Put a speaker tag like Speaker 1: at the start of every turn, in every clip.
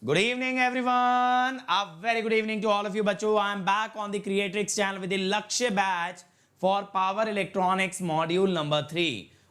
Speaker 1: Good evening, everyone. A very good evening to all of you, बच्चों. I am back on the Creatrix channel with the Lakshya batch for Power Electronics module number 3.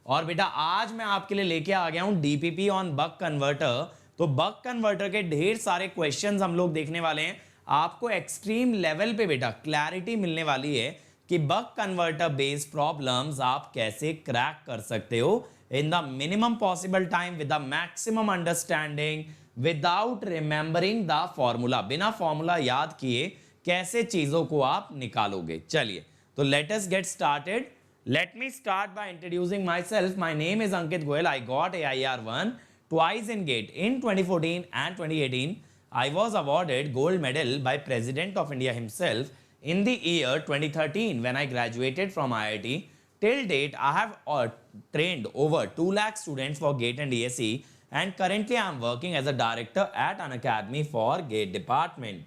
Speaker 1: और बेटा आज मैं आपके लिए लेके आ गया हूँ DPP on बक कन्वर्टर. तो बक कन्वर्टर के ढेर सारे क्वेश्चंस हम लोग देखने वाले हैं. आपको एक्सट्रीम लेवल पे बेटा क्लैरिटी मिलने वाली है कि बक कन्वर्टर बेस्ड प्रॉब्लम्स आप कैसे क्रैक कर सकते हो in the minimum possible time with the maximum understanding without remembering the formula. बिना फॉर्मूला याद किए कैसे चीजों को आप निकालोगे. चलिए तो let us get started. Let me start by introducing myself. My name is Ankit Goyal. I got AIR1 twice in GATE in 2014 and 2018. I was awarded gold medal by President of India himself in the year 2013 when I graduated from IIT. Till date, I have trained over 2 lakh students for GATE and DSE, and currently I am working as a director at an academy for GATE department.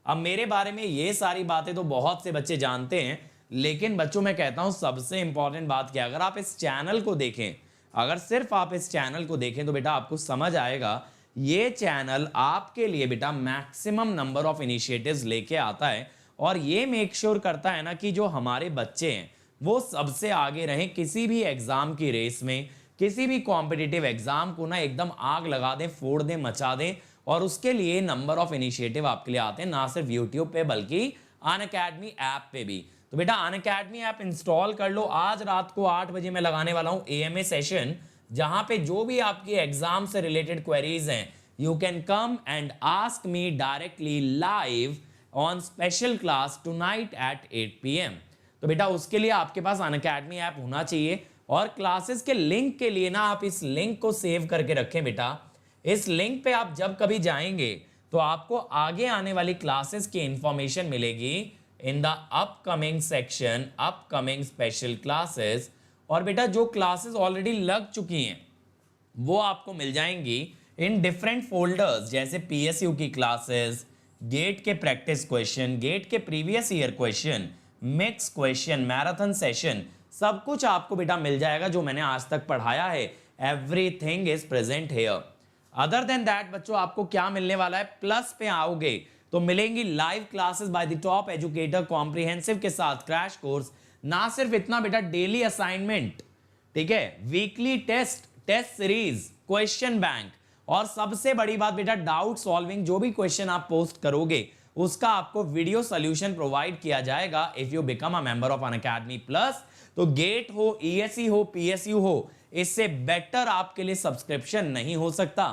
Speaker 1: अब मेरे बारे में ये सारी बातें तो बहुत से बच्चे जानते हैं, लेकिन बच्चों मैं कहता हूं सबसे इंपॉर्टेंट बात क्या, अगर आप इस चैनल को देखें, अगर सिर्फ आप इस चैनल को देखें तो बेटा आपको समझ आएगा ये चैनल आपके लिए बेटा मैक्सिमम नंबर ऑफ इनिशिएटिव्स लेके आता है और ये मेक श्योर करता है ना कि जो हमारे बच्चे हैं वो सबसे आगे रहें किसी भी एग्जाम की रेस में, किसी भी कॉम्पिटिटिव एग्जाम को ना एकदम आग लगा दें, फोड़ दें, मचा दें. और उसके लिए नंबर ऑफ इनिशिएटिव आपके लिए आते हैं, ना सिर्फ यूट्यूब पे बल्कि अनअकैडमी ऐप पे भी. तो बेटा अनअकैडमी ऐप इंस्टॉल कर लो. आज रात को 8 बजे मैं लगाने वाला हूं AMA सेशन, जहां पे जो भी आपकी एग्जाम से रिलेटेड क्वेरीज हैं you can come and ask me directly live on special class tonight at 8 PM. तो बेटा उसके लिए आपके पास अनअकैडमी ऐप होना चाहिए. और क्लासेस के लिंक के लिए ना आप इस लिंक को सेव करके रखें बेटा. इस लिंक पे आप जब कभी जाएंगे तो आपको आगे आने वाली क्लासेस की इंफॉर्मेशन मिलेगी in the upcoming section, upcoming special classes. और बेटा जो क्लासेस ऑलरेडी लग चुकी हैं वो आपको मिल जाएंगी इन डिफरेंट फोल्डर्स, जैसे PSU की क्लासेस, गेट के प्रैक्टिस क्वेश्चन, गेट के previous year question, mix question, marathon session, सब कुछ आपको बेटा मिल जाएगा जो मैंने आज तक पढ़ाया है. Everything is present here. Other than that बच्चों आपको क्या मिलने वाला है, प्लस पे आओगे तो मिलेंगी live classes by the top educator comprehensive के साथ क्रैश कोर्स. ना सिर्फ इतना बेटा, डेली असाइनमेंट, ठीक है, weekly test, test series, question bank, और सबसे बड़ी बात बेटा डाउट सॉल्विंग. जो भी क्वेश्चन आप पोस्ट करोगे उसका आपको वीडियो सोल्यूशन प्रोवाइड किया जाएगा if you become a member of Unacademy plus. तो गेट हो, ESE हो, PSU हो, इससे बेटर आपके लिए सब्सक्रिप्शन नहीं हो सकता.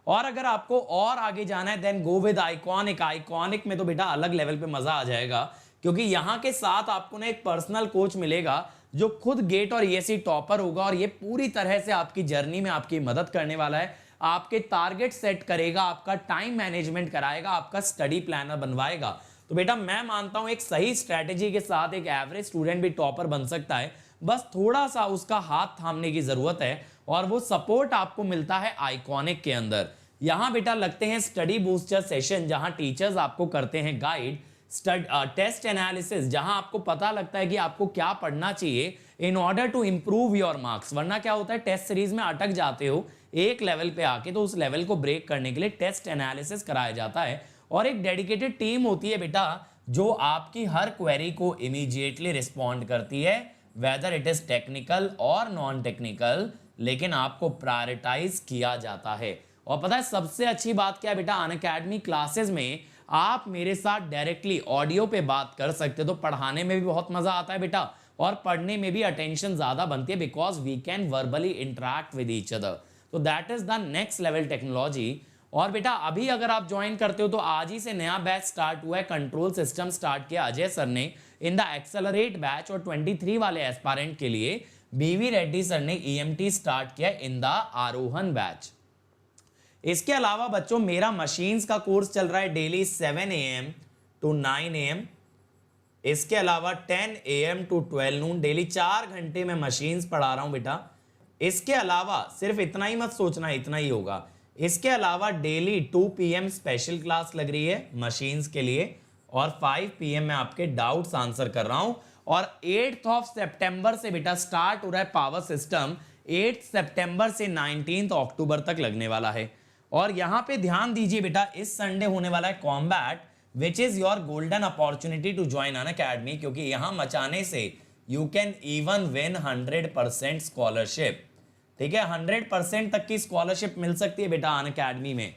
Speaker 1: और अगर आपको और आगे जाना है then go with iconic. Iconic में तो बेटा अलग लेवल पे मजा आ जाएगा, क्योंकि यहां के साथ आपको ना एक पर्सनल कोच मिलेगा जो खुद गेट और ESE टॉपर होगा और ये पूरी तरह से आपकी जर्नी में आपकी मदद करने वाला है. आपके टारगेट सेट करेगा, आपका टाइम मैनेजमेंट कराएगा, आपका स्टडी प्लानर बनवाएगा. तो बेटा मैं मानता हूं एक सही स्ट्रेटेजी के साथ एक एवरेज स्टूडेंट भी टॉपर बन सकता है. बस थोड़ा सा उसका हाथ थामने की जरूरत है और वो सपोर्ट आपको मिलता है आइकॉनिक के अंदर. यहां बेटा लगते हैं स्टडी बूस्टर सेशन, जहां टीचर्स आपको करते हैं गाइड, टेस्ट एनालिसिस, जहां आपको पता लगता है कि आपको क्या पढ़ना चाहिए in order to improve your marks. वरना क्या होता है, टेस्ट सीरीज में अटक जाते हो एक लेवल पे आके, तो उस लेवल को ब्रेक करने के लिए टेस्ट एनालिसिस कराया जाता है. और एक डेडिकेटेड टीम होती है बेटा जो आपकी हर क्वेरी को इमीडिएटली रिस्पॉन्ड करती है, वेदर इट इज टेक्निकल और नॉन टेक्निकल, लेकिन आपको प्रायोरिटाइज किया जाता है. और पता है सबसे अच्छी बात क्या है बेटा, अनअकैडमी क्लासेस में आप मेरे साथ डायरेक्टली ऑडियो पे बात कर सकते हो. तो पढ़ाने में भी बहुत मजा आता है बेटा और पढ़ने में भी अटेंशन ज्यादा बनती है, because we can verbally interact with each other. तो that is the next level technology. और बेटा अभी अगर आप ज्वाइन करते हो तो आज ही से नया बैच स्टार्ट हुआ है, कंट्रोल सिस्टम स्टार्ट किया अजय सर ने इन द एक्सेलरेट बैच. और 23 वाले एस्पायरेंट के लिए BV रेड्डी सर ने EMT स्टार्ट किया इन द आरोहन बैच. इसके अलावा बच्चों मेरा मशीन्स का कोर्स चल रहा है डेली 7 AM to 9 AM. इसके अलावा 10 AM to 12 noon डेली 4 घंटे में मशीन्स पढ़ा रहा हूं बेटा. इसके अलावा सिर्फ इतना ही मत सोचना इतना ही होगा, इसके अलावा डेली 2 PM स्पेशल क्लास लग रही है मशीन्स के लिए और 5 PM में आपके डाउट्स आंसर कर रहा हूं. और 8 सितंबर से बेटा स्टार्ट हो रहा है पावर सिस्टम, 8 सितंबर से 19 अक्टूबर तक लगने वाला है. और यहां पे ध्यान दीजिए बेटा, इस संडे होने वाला है Combat, which is your golden opportunity to join Unacademy, क्योंकि यहां मचाने से you can even win 100% scholarship. ठीक है, 100% तक की स्कॉलरशिप मिल सकती है बेटा अन अकेडमी में।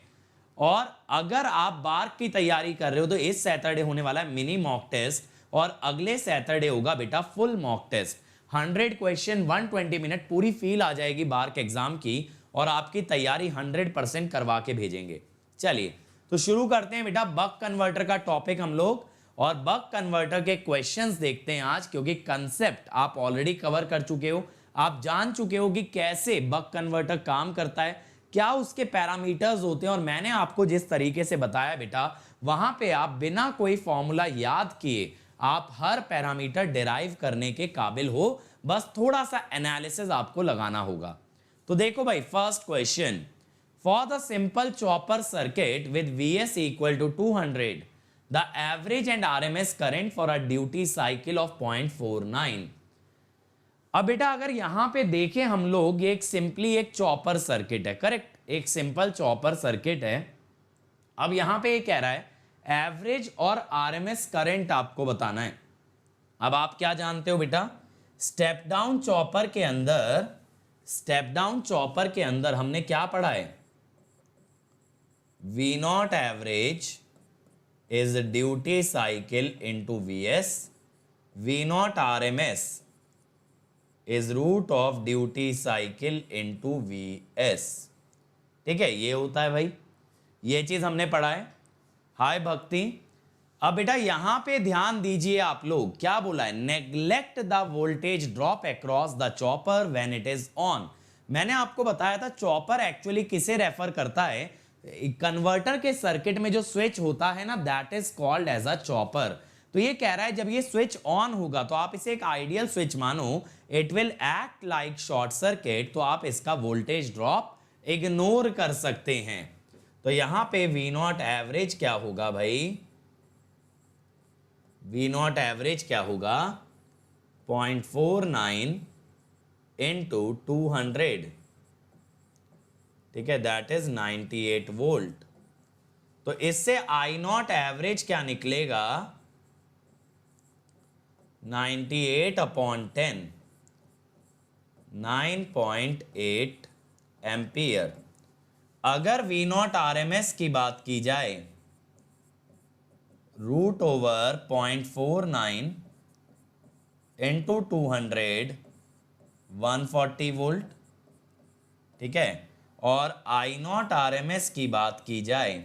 Speaker 1: और अगर आप बार की तैयारी कर रहे हो तो इस सैटरडे होने वाला है मिनी मॉक टेस्ट, और अगले सैटरडे होगा बेटा full mock test. 100 question 120 minute पूरी फील आ जाएगी बार के एग्जाम की, और आपकी तैयारी 100% करवा के भेजेंगे। चलिए तो शुरू करते हैं बेटा बक कन्वर्टर का टॉपिक हम लोग, और बक कन्वर्टर के क्वेश्चंस देखते हैं आज, क्योंकि कंसेप्ट आप ऑलरेडी कवर कर चुके हो, आप जान चुके हो कि कैसे बक कन्वर्टर काम करता है, क्या उसके पैरामीटर्स होते हैं। और मैंने आपको जिस तरीके से बताया बेटा, वहां पे आप बिना कोई फॉर्मूला याद किए आप हर पैरामीटर डिराइव करने के काबिल हो, बस थोड़ा सा एनालिसिस आपको लगाना होगा। तो देखो भाई, first question, for the simple chopper circuit with Vs equal to 200, the average and RMS current for a duty cycle of 0.49। अब बेटा अगर यहां पे देखें हम लोग, ये एक सिंपली एक चॉपर सर्किट है, करेक्ट, एक सिंपल चॉपर सर्किट है। अब यहां पे ये कह रहा है एवरेज और RMS करंट आपको बताना है। अब आप क्या जानते हो बेटा, स्टेप डाउन चॉपर के अंदर हमने क्या पढ़ा है, V0 average is duty cycle into Vs, V0 RMS is root of duty cycle into Vs। ठीक है, ये होता है भाई, ये चीज हमने पढ़ा है। हाय भक्ति, अब बेटा यहां पे ध्यान दीजिए आप लोग, क्या बोला है, neglect the voltage drop across the chopper when it is on. मैंने आपको बताया था चॉपर एक्चुअली किसे रेफर करता है, कन्वर्टर के सर्किट में जो स्विच होता है ना, that is called as a chopper. तो ये कह रहा है जब ये स्विच ऑन होगा तो आप इसे एक आइडियल स्विच मानो, it will act like short circuit, तो आप इसका वोल्टेज ड्रॉप इग्नोर कर सकते हैं। तो यहां पे V0 एवरेज क्या होगा भाई, V0 एवरेज क्या होगा, 0.49 इंटू 200, ठीक है, दैट इज 98 वोल्ट। तो इससे I0 एवरेज क्या निकलेगा, 98 अपॉन 10, 9.8 एम्पियर। अगर V0 RMS की बात की जाए, रूट ओवर 0.49 इंटू 200, 140 वोल्ट। ठीक है, और I0 RMS की बात की जाए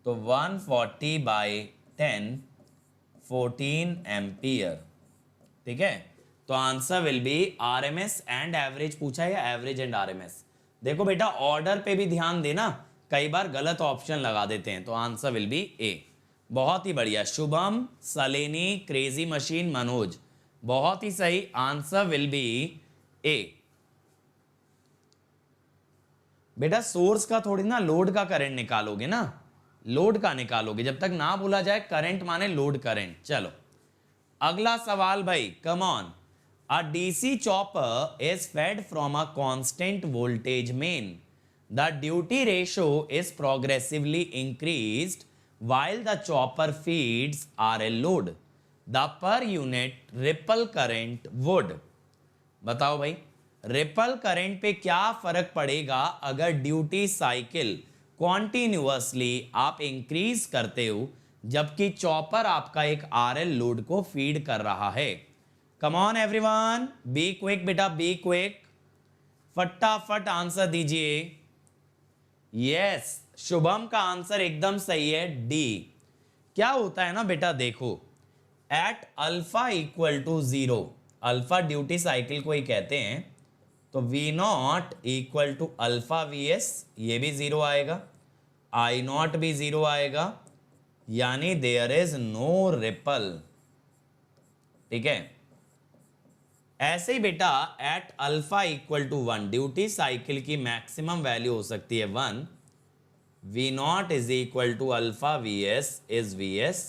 Speaker 1: तो 140 बाई 10, 14 एम्पियर। ठीक है, तो answer will B RMS and average पूछा है, या एवरेज एंड RMS। देखो बेटा ऑर्डर पे भी ध्यान देना, कई बार गलत ऑप्शन लगा देते हैं, तो आंसर विल बी ए। बहुत ही बढ़िया शुभम, सलेनी, क्रेजी मशीन, मनोज, बहुत ही सही, आंसर विल बी ए। बेटा सोर्स का थोड़ी ना लोड का करंट निकालोगे ना, लोड का निकालोगे, जब तक ना बोला जाए करंट माने लोड करंट। चलो अगला सवाल भाई, come on. A DC chopper is fed from a constant voltage main. The duty ratio is progressively increased while the chopper feeds RL load. The per unit ripple current would, बताओ भाई, ripple current पे क्या फर्क पड़ेगा अगर duty cycle continuously आप increase करते हो, जबकि चॉपर आपका एक RL लोड को फीड कर रहा है। कम ऑन एवरीवन, बी क्विक बेटा, बी क्विक, फटाफट आंसर दीजिए। यस, शुभम का आंसर एकदम सही है, डी। क्या होता है ना बेटा, देखो at alpha equal to 0, alpha duty cycle को ही कहते हैं, तो V0 equal to alpha Vs, ये भी 0 आएगा, I0 भी 0 आएगा, यानी देयर इज नो रिपल। ठीक है, ऐसे ही बेटा at alpha equal to 1, duty cycle की मैक्सिमम वैल्यू हो सकती है 1, V0 is equal to alpha Vs is Vs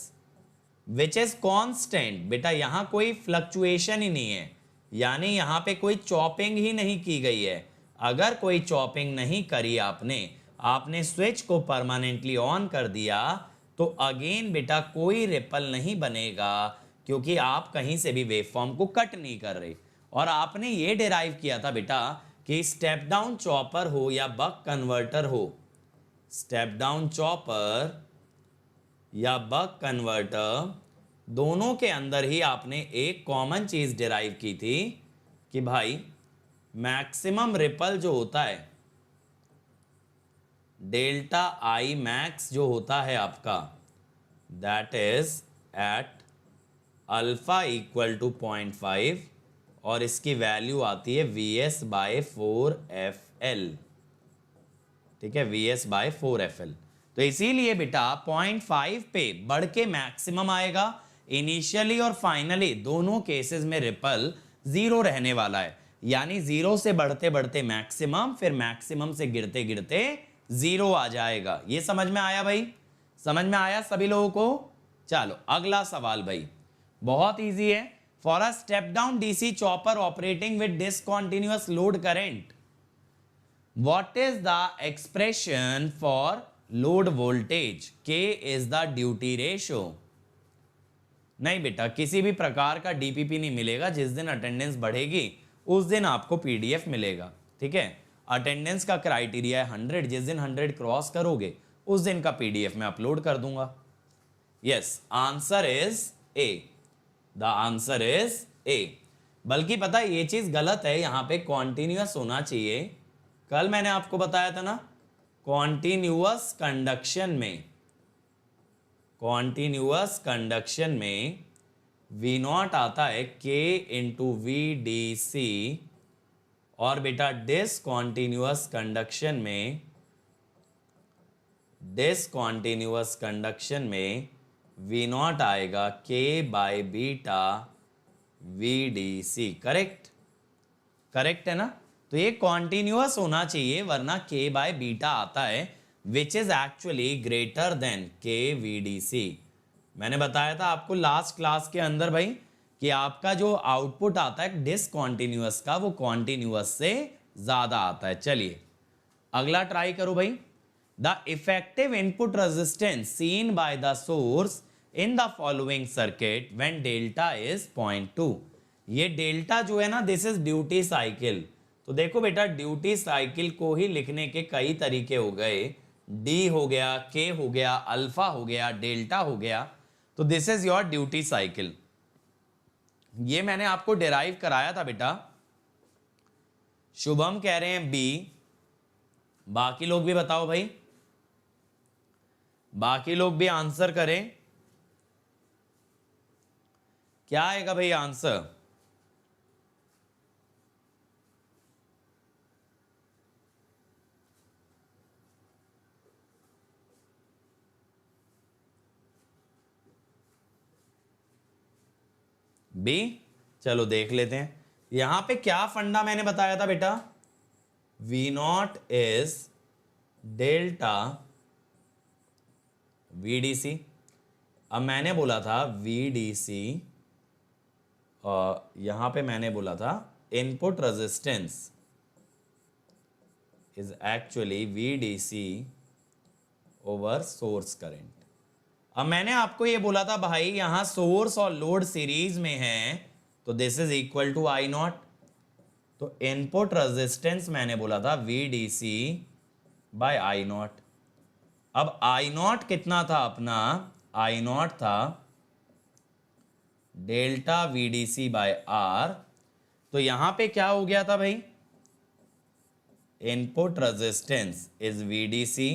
Speaker 1: which is constant. बेटा यहां कोई फ्लक्चुएशन ही नहीं है, यानी यहां पे कोई चॉपिंग ही नहीं की गई है, अगर कोई चॉपिंग नहीं करी आपने स्विच को परमानेंटली ऑन कर दिया तो अगेन बेटा कोई रिपल नहीं बनेगा, क्योंकि आप कहीं से भी वेवफॉर्म को कट नहीं कर रहे। और आपने ये डिराइव किया था बेटा कि स्टेप डाउन चॉपर हो या बक कन्वर्टर हो, स्टेप डाउन चॉपर या बक कन्वर्टर दोनों के अंदर ही आपने एक कॉमन चीज डिराइव की थी कि भाई मैक्सिमम रिपल जो होता है, डेल्टा आई मैक्स जो होता है आपका, that is at alpha equal to 0.5 और इसकी वैल्यू आती है Vs बाय 4FL। ठीक है, Vs बाय 4FL। तो इसीलिए बेटा 0.5 पे बढ़ के मैक्सिमम आएगा। इनिशियली और फाइनली दोनों केसेस में रिपल जीरो रहने वाला है, यानी जीरो से बढ़ते बढ़ते मैक्सिमम, फिर मैक्सिमम से गिरते गिरते जीरो आ जाएगा। ये समझ में आया भाई? समझ में आया सभी लोगों को? चलो अगला सवाल भाई, बहुत इजी है। For a step down DC chopper operating with discontinuous load current, what is the expression for load voltage? K is the duty ratio. नहीं बेटा, किसी भी प्रकार का डीपीपी नहीं मिलेगा। जिस दिन अटेंडेंस बढ़ेगी उस दिन आपको पीडीएफ मिलेगा। ठीक है, अटेंडेंस का क्राइटेरिया है 100। जिस दिन 100 क्रॉस करोगे उस दिन का पीडीएफ मैं अपलोड कर दूंगा। Yes, answer is a. The answer is a. बल्कि पता है ये चीज गलत है, यहां पे कॉन्टिन्यूअस होना चाहिए। कल मैंने आपको बताया था ना, कॉन्टिन्यूअस कंडक्शन में, कॉन्टिन्यूअस कंडक्शन में V नॉट आता है K इंटू VDC, और बेटा डिसकॉन्टिन्यूअस कंडक्शन में, डिसकॉन्टिन्यूअस कंडक्शन में V नॉट आएगा K by beta VDC। Correct? Correct है ना? तो ये कॉन्टिन्यूअस होना चाहिए, वरना K बाय बीटा आता है which is actually greater than K VDC। मैंने बताया था आपको लास्ट क्लास के अंदर भाई कि आपका जो आउटपुट आता है डिसकॉन्टिन्यूअस का, वो कॉन्टिन्यूअस से ज्यादा आता है। चलिए अगला ट्राई करो भाई। The effective input resistance seen by the source in the following circuit when delta is 0.2। ये डेल्टा जो है ना, दिस इज ड्यूटी साइकिल। तो देखो बेटा, ड्यूटी साइकिल को ही लिखने के कई तरीके हो गए। डी हो गया, के हो गया, अल्फा हो गया, डेल्टा हो गया। तो this is your duty cycle. ये मैंने आपको डिराइव कराया था बेटा। शुभम कह रहे हैं बी। बाकी लोग भी बताओ भाई, बाकी लोग भी आंसर करें। क्या आएगा भाई आंसर? बी। चलो देख लेते हैं। यहां पे क्या फंडा मैंने बताया था बेटा? V naught is delta VDC। अब मैंने बोला था VDC, और यहां पे मैंने बोला था input resistance is actually VDC over source current. अब मैंने आपको ये बोला था भाई, यहां सोर्स और लोड सीरीज में है, तो this is equal to I naught. तो इनपुट रेजिस्टेंस मैंने बोला था VDC बाय I नॉट। अब I नॉट कितना था अपना? I नॉट था डेल्टा VDC बाय R। तो यहां पे क्या हो गया था भाई? Input resistance is VDC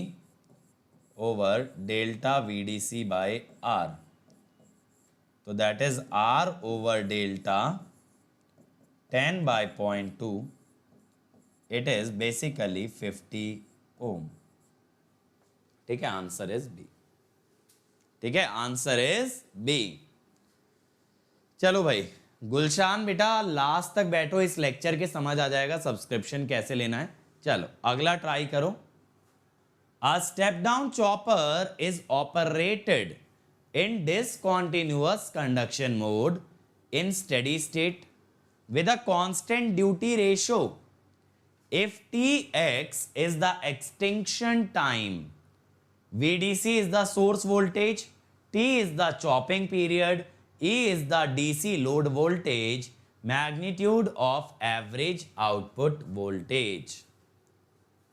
Speaker 1: over delta VDC by R। तो that is R over delta 10 by 0.2। It is basically 50 ohm. ठीक है, आंसर इज बी। ठीक है, आंसर इज बी। चलो भाई गुलशान बेटा लास्ट तक बैठो, इस लेक्चर के समझ आ जाएगा सब्सक्रिप्शन कैसे लेना है। चलो अगला ट्राई करो। A step down chopper is operated in discontinuous conduction mode in steady state with a constant duty ratio if Tx is the extinction time, VDC is the source voltage, T is the chopping period, E is the DC load voltage, magnitude of average output voltage.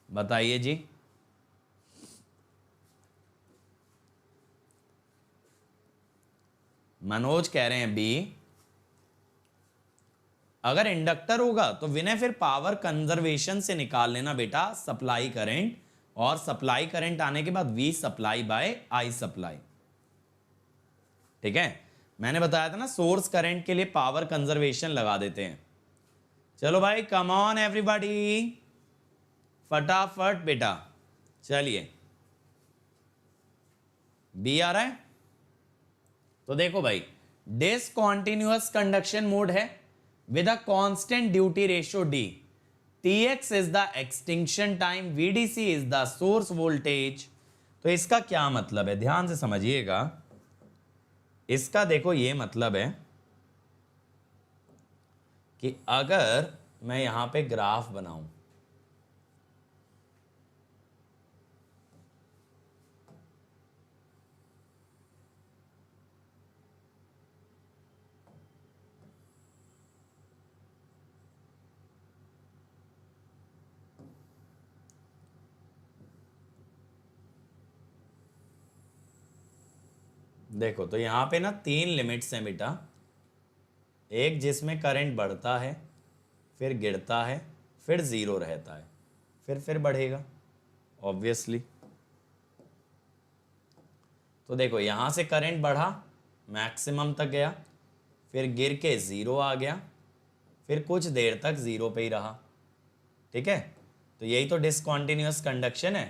Speaker 1: बताइए जी। मनोज कह रहे हैं B. अगर inductor होगा तो विनय फिर power conservation से निकाल लेना बेटा सप्लाई करंट, और सप्लाई करंट आने के बाद V supply bye I supply. ठीक है, मैंने बताया था ना सोर्स करंट के लिए पावर कंजर्वेशन लगा देते हैं। चलो भाई कम ऑन एवरीबॉडी, फटाफट बेटा। चलिए बी आ रहा है तो देखो भाई, डिसकंटीन्यूअस कंडक्शन मोड है with a constant duty ratio D. Tx is the extinction time, VDC is the source voltage. तो इसका क्या मतलब है, ध्यान से समझिएगा। इसका देखो ये मतलब है कि अगर मैं यहां पे ग्राफ बनाऊं, देखो तो यहां पे ना 3 लिमिट्स हैं बेटा। एक जिसमें करंट बढ़ता है, फिर गिरता है, फिर जीरो रहता है, फिर बढ़ेगा ऑब्वियसली। तो देखो यहां से करंट बढ़ा, मैक्सिमम तक गया, फिर गिर के जीरो आ गया, फिर कुछ देर तक जीरो पे ही रहा। ठीक है, तो यही तो डिसकंटीन्यूअस कंडक्शन है।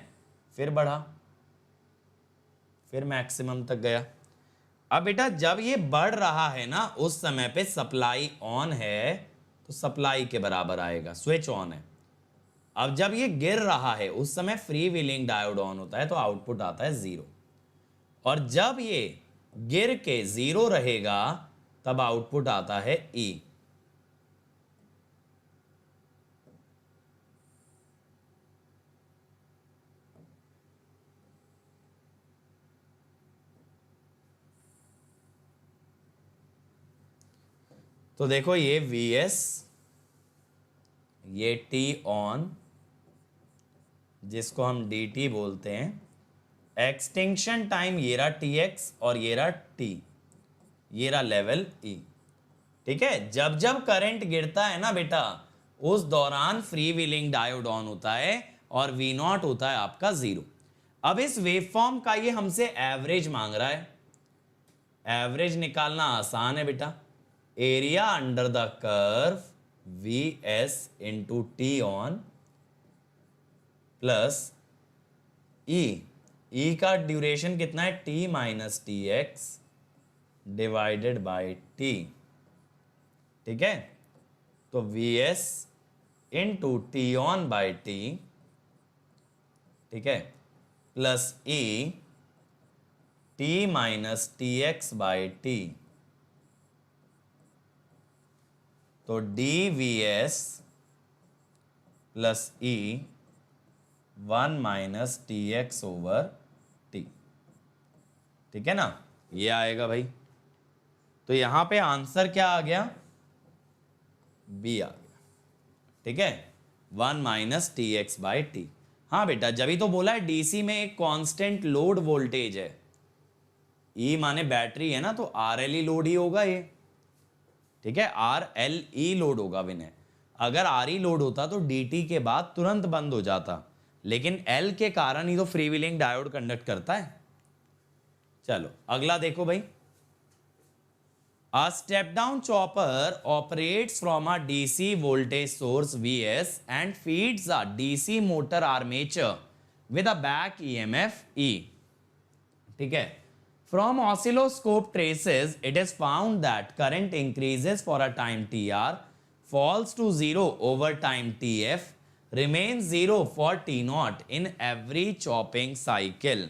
Speaker 1: फिर बढ़ा, फिर मैक्सिमम तक गया। अब बेटा जब ये बढ़ रहा है ना उस समय पे सप्लाई ऑन है तो सप्लाई के बराबर आएगा, स्विच ऑन है। अब जब ये गिर रहा है उस समय फ्री व्हीलिंग डायोड ऑन होता है तो आउटपुट आता है जीरो, और जब ये गिर के जीरो रहेगा तब आउटपुट आता है ई। तो देखो ये Vs, ये T ऑन जिसको हम dt बोलते हैं, एक्सटिंक्शन टाइम ये रहा Tx और ये रहा T, ये रहा लेवल E। ठीक है, जब जब करंट गिरता है ना बेटा उस दौरान फ्री व्हीलिंग डायोड ऑन होता है और V0 होता है आपका जीरो। अब इस वेवफॉर्म का ये हमसे एवरेज मांग रहा है। एवरेज निकालना आसान है बेटा, area under the curve Vs into T on plus E का ड्यूरेशन कितना है T minus TX divided by T। ठीक है, तो Vs into T on by T, ठीक है, plus E T minus TX by T। तो dVs plus E 1 minus TX over T। ठीक है ना, ये आएगा भाई। तो यहां पे आंसर क्या आ गया, बी आ गया। ठीक है, 1 माइनस TX बाई T। हाँ बेटा, जब ही तो बोला है डीसी में एक कांस्टेंट लोड वोल्टेज है, E माने बैटरी है ना, तो RLE लोड ही होगा ये। ठीक है, RLE लोड होगा विनय। अगर RE लोड होता तो DT के बाद तुरंत बंद हो जाता, लेकिन L के कारण ही तो फ्री व्हीलिंग डायोड कंडक्ट करता है। चलो अगला देखो भाई, A step down chopper operates from a DC voltage source Vs and feeds a DC motor armature with a back EMF E. ठीक है, from oscilloscope traces it is found that current increases for a time tr, falls to 0 over time tf, remains 0 for t0 in every chopping cycle.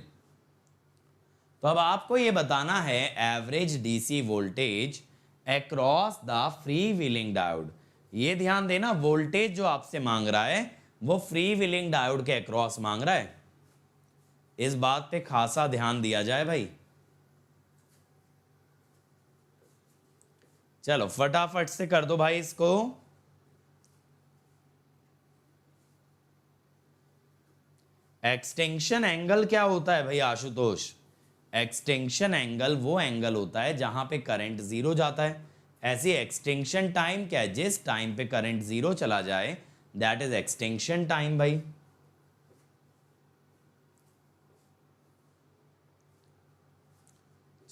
Speaker 1: तो अब आपको ये बताना है average DC voltage across the free wheeling diode. ये ध्यान देना, voltage जो आपसे मांग रहा है वो फ्री व्हीलिंग डायोड के अक्रॉस मांग रहा है। इस बात पे खासा ध्यान दिया जाए भाई। चलो फटाफट से कर दो भाई इसको। एक्सटेंशन एंगल क्या होता है भाई आशुतोष? एक्सटेंशन एंगल वो एंगल होता है जहां पे करंट जीरो जाता है। ऐसी एक्सटेंशन टाइम क्या है? जिस टाइम पे करंट जीरो चला जाए दैट इज एक्सटेंशन टाइम भाई।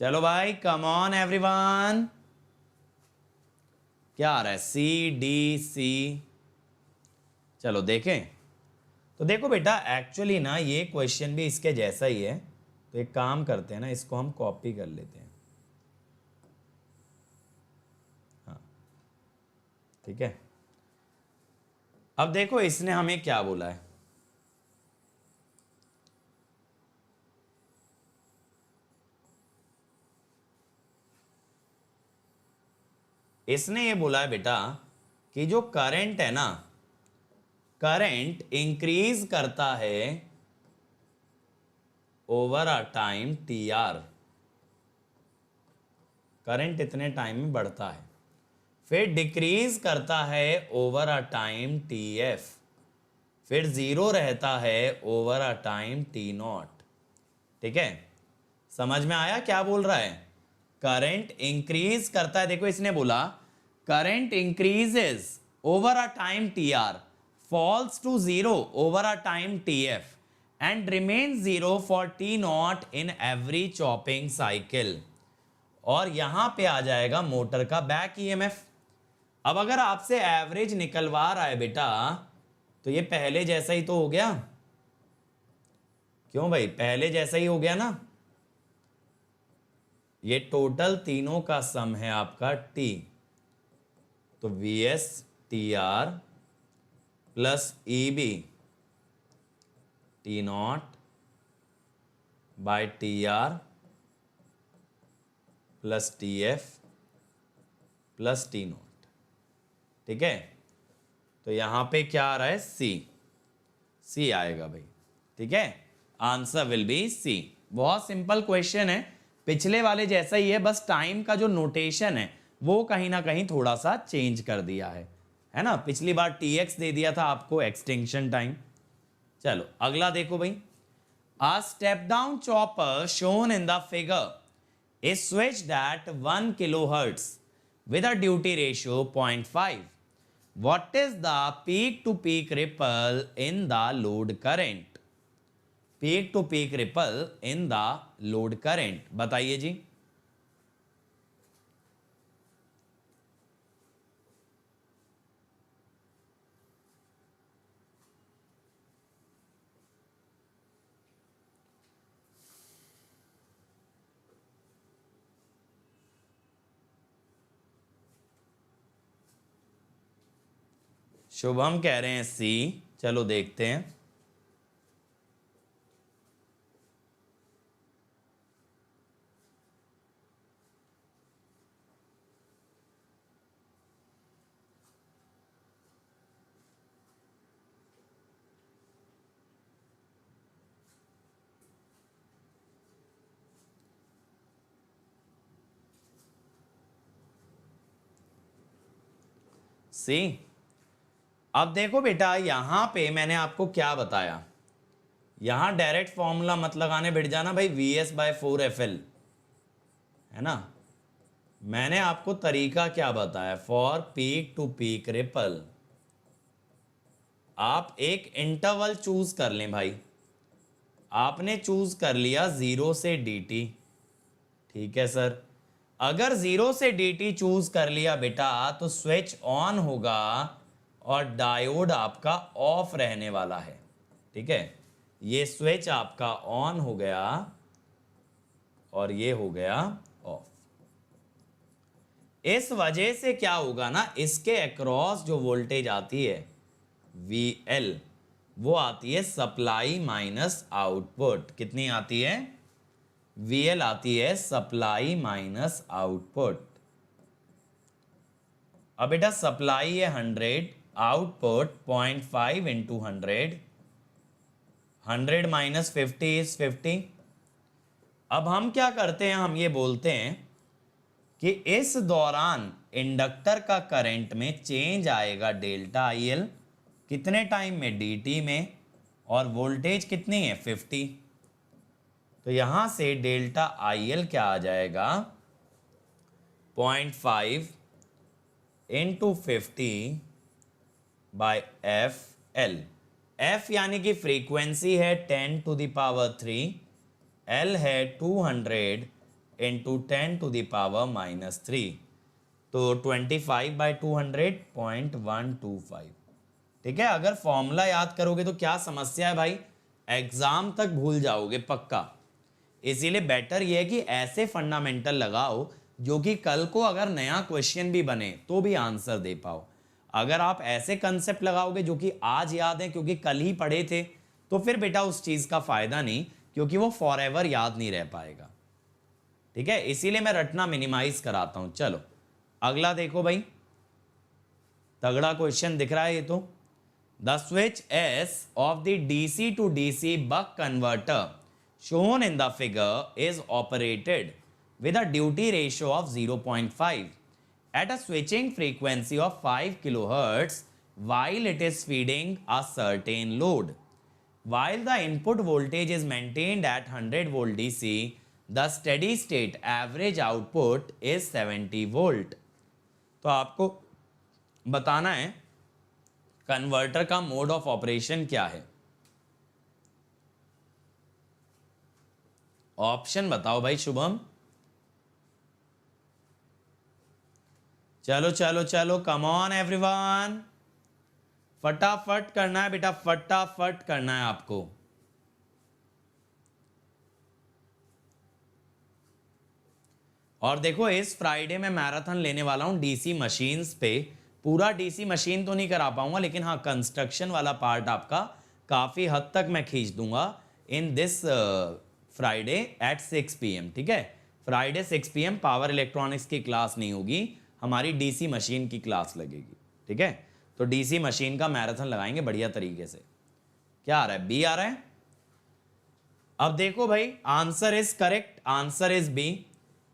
Speaker 1: चलो भाई कम ऑन एवरीवन। क्या आ रहा है? C D C. चलो देखें। तो देखो बेटा एक्चुअली ना ये क्वेश्चन भी इसके जैसा ही है। तो एक काम करते हैं ना, इसको हम कॉपी कर लेते हैं। हाँ ठीक है। अब देखो इसने हमें क्या बोला है। इसने ये बोला है बेटा कि जो करंट है ना, करंट इंक्रीज करता है over a time T are. Current इतने टाइम में बढ़ता है, फिर डिक्रीज करता है over a time T F, फिर जीरो रहता है over a time T naught. ठीक है, समझ में आया क्या बोल रहा है? करंट इंक्रीज करता है, देखो इसने बोला current increases over a time T R, falls to zero over a time T F and remain zero for T naught in every chopping cycle. और यहां पे आ जाएगा मोटर का बैक ईएमएफ। अब अगर आपसे एवरेज निकलवा रहा है बेटा तो ये पहले जैसा ही तो हो गया। क्यों भाई? पहले जैसा ही हो गया ना। ये टोटल तीनों का सम है आपका टी, तो V S T R plus E B T naught by T R plus T F plus T naught. ठीक है, तो यहां पे क्या आ रहा है? सी। सी आएगा भाई। ठीक है, आंसर विल बी सी। बहुत सिंपल क्वेश्चन है, पिछले वाले जैसा ही है, बस टाइम का जो नोटेशन है वो कहीं ना कहीं थोड़ा सा चेंज कर दिया है ना। पिछली बार टी एक्स दे दिया था आपको एक्सटेंशन टाइम। चलो अगला देखो भाई। A step down chopper shown in the figure is switched at 1 kilohertz with a duty ratio 0.5. What is the peak to peak ripple in the load current? Peak to peak ripple in the load current बताइए जी। शुभम कह रहे हैं सी। चलो देखते हैं। सी। अब देखो बेटा यहां पे मैंने आपको क्या बताया, यहां डायरेक्ट फॉर्मूला मत लगाने बैठ जाना भाई, वी एस बाय 4FL है ना। मैंने आपको तरीका क्या बताया? For peak to peak ripple आप एक इंटरवल चूज कर लें भाई। आपने चूज कर लिया 0 से dt। ठीक है सर, अगर 0 से dt चूज कर लिया बेटा तो स्विच ऑन होगा और डायोड आपका ऑफ रहने वाला है। ठीक है, ये स्विच आपका ऑन हो गया और ये हो गया ऑफ। इस वजह से क्या होगा ना, इसके अक्रॉस जो वोल्टेज आती है VL वो आती है सप्लाई माइनस आउटपुट। कितनी आती है? VL आती है सप्लाई माइनस आउटपुट। अब बेटा सप्लाई है 100 आउटपुट 0.5 इंटू 100, 100 माइनस 50 इज 50। अब हम क्या करते हैं, हम ये बोलते हैं कि इस दौरान इंडक्टर का करंट में चेंज आएगा डेल्टा आई एल, कितने टाइम में, dt में, और वोल्टेज कितनी है 50। तो यहां से डेल्टा आई एल क्या आ जाएगा, 0.5 into 50 by F L. F यानी कि फ्रीक्वेंसी है 10 टू द पावर 3, एल है 200 इंटू 10 टू द पावर -3, तो 25 बाई 200 0.125। ठीक है, अगर फॉर्मूला याद करोगे तो क्या समस्या है भाई, एग्जाम तक भूल जाओगे पक्का। इसीलिए बेटर ये है कि ऐसे फंडामेंटल लगाओ जो कि कल को अगर नया क्वेश्चन भी बने तो भी आंसर दे पाओ। अगर आप ऐसे कंसेप्ट लगाओगे जो कि आज याद है क्योंकि कल ही पढ़े थे, तो फिर बेटा उस चीज का फायदा नहीं, क्योंकि वो फॉरएवर याद नहीं रह पाएगा। ठीक है, इसीलिए मैं रटना मिनिमाइज कराता हूं। चलो अगला देखो भाई, तगड़ा क्वेश्चन दिख रहा है ये तो। The switch S of the DC to DC buck converter shown in the figure is operated with a duty ratio of 0.5 at a switching frequency of 5 kilohertz while it is feeding a certain load. While the input voltage is maintained at 100 volt DC, the steady state average output is 70 volt. तो आपको बताना है converter का mode of operation क्या है। Option बताओ भाई शुभम। चलो चलो चलो, कम ऑन एवरीवन, फटाफट करना है बेटा, फटाफट करना है आपको। और देखो इस फ्राइडे में मैराथन लेने वाला हूं डीसी मशीन्स पे। पूरा डीसी मशीन तो नहीं करा पाऊंगा, लेकिन हाँ कंस्ट्रक्शन वाला पार्ट आपका काफी हद तक मैं खींच दूंगा in this Friday at 6 PM। ठीक है, फ्राइडे 6 PM पावर इलेक्ट्रॉनिक्स की क्लास नहीं होगी, हमारी डीसी मशीन की क्लास लगेगी। ठीक है, तो डीसी मशीन का मैराथन लगाएंगे बढ़िया तरीके से। क्या आ रहा है, बी आ रहा है। अब देखो भाई, answer is correct, answer is B.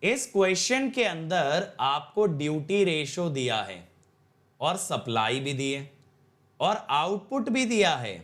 Speaker 1: इस क्वेश्चन के अंदर आपको ड्यूटी रेशो दिया है और सप्लाई भी दी है और आउटपुट भी दिया है।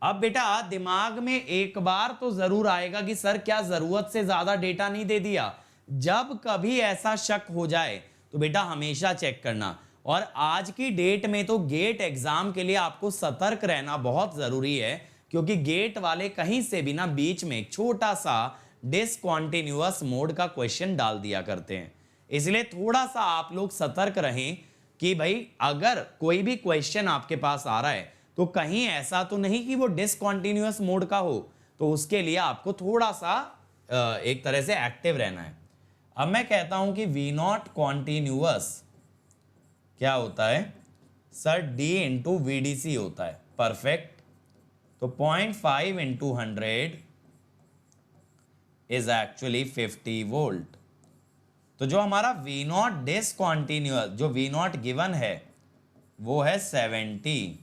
Speaker 1: अब बेटा दिमाग में एक बार तो जरूर आएगा कि सर क्या जरूरत से ज्यादा डेटा नहीं दे दिया। जब कभी ऐसा शक हो जाए तो बेटा हमेशा चेक करना। और आज की डेट में तो गेट एग्जाम के लिए आपको सतर्क रहना बहुत जरूरी है, क्योंकि गेट वाले कहीं से भी ना बीच में एक छोटा सा डिसकंटीन्यूअस मोड का क्वेश्चन डाल दिया करते हैं। इसलिए थोड़ा सा आप लोग सतर्क रहें कि भाई अगर कोई भी क्वेश्चन आपके पास आ रहा है तो कहीं ऐसा तो नहीं कि वो डिसकंटीन्यूअस मोड का हो, तो उसके लिए आपको थोड़ा सा एक तरह से एक्टिव रहना है। अब मैं कहता हूं कि V नॉट कॉन्टिन्यूअस क्या होता है सर, D इंटू VDC होता है। परफेक्ट, तो 0.5 इंटू 100 इज एक्चुअली 50 वोल्ट। तो जो हमारा V नॉट डिसकंटीन्यूअस, जो V नॉट गिवन है वो है 70।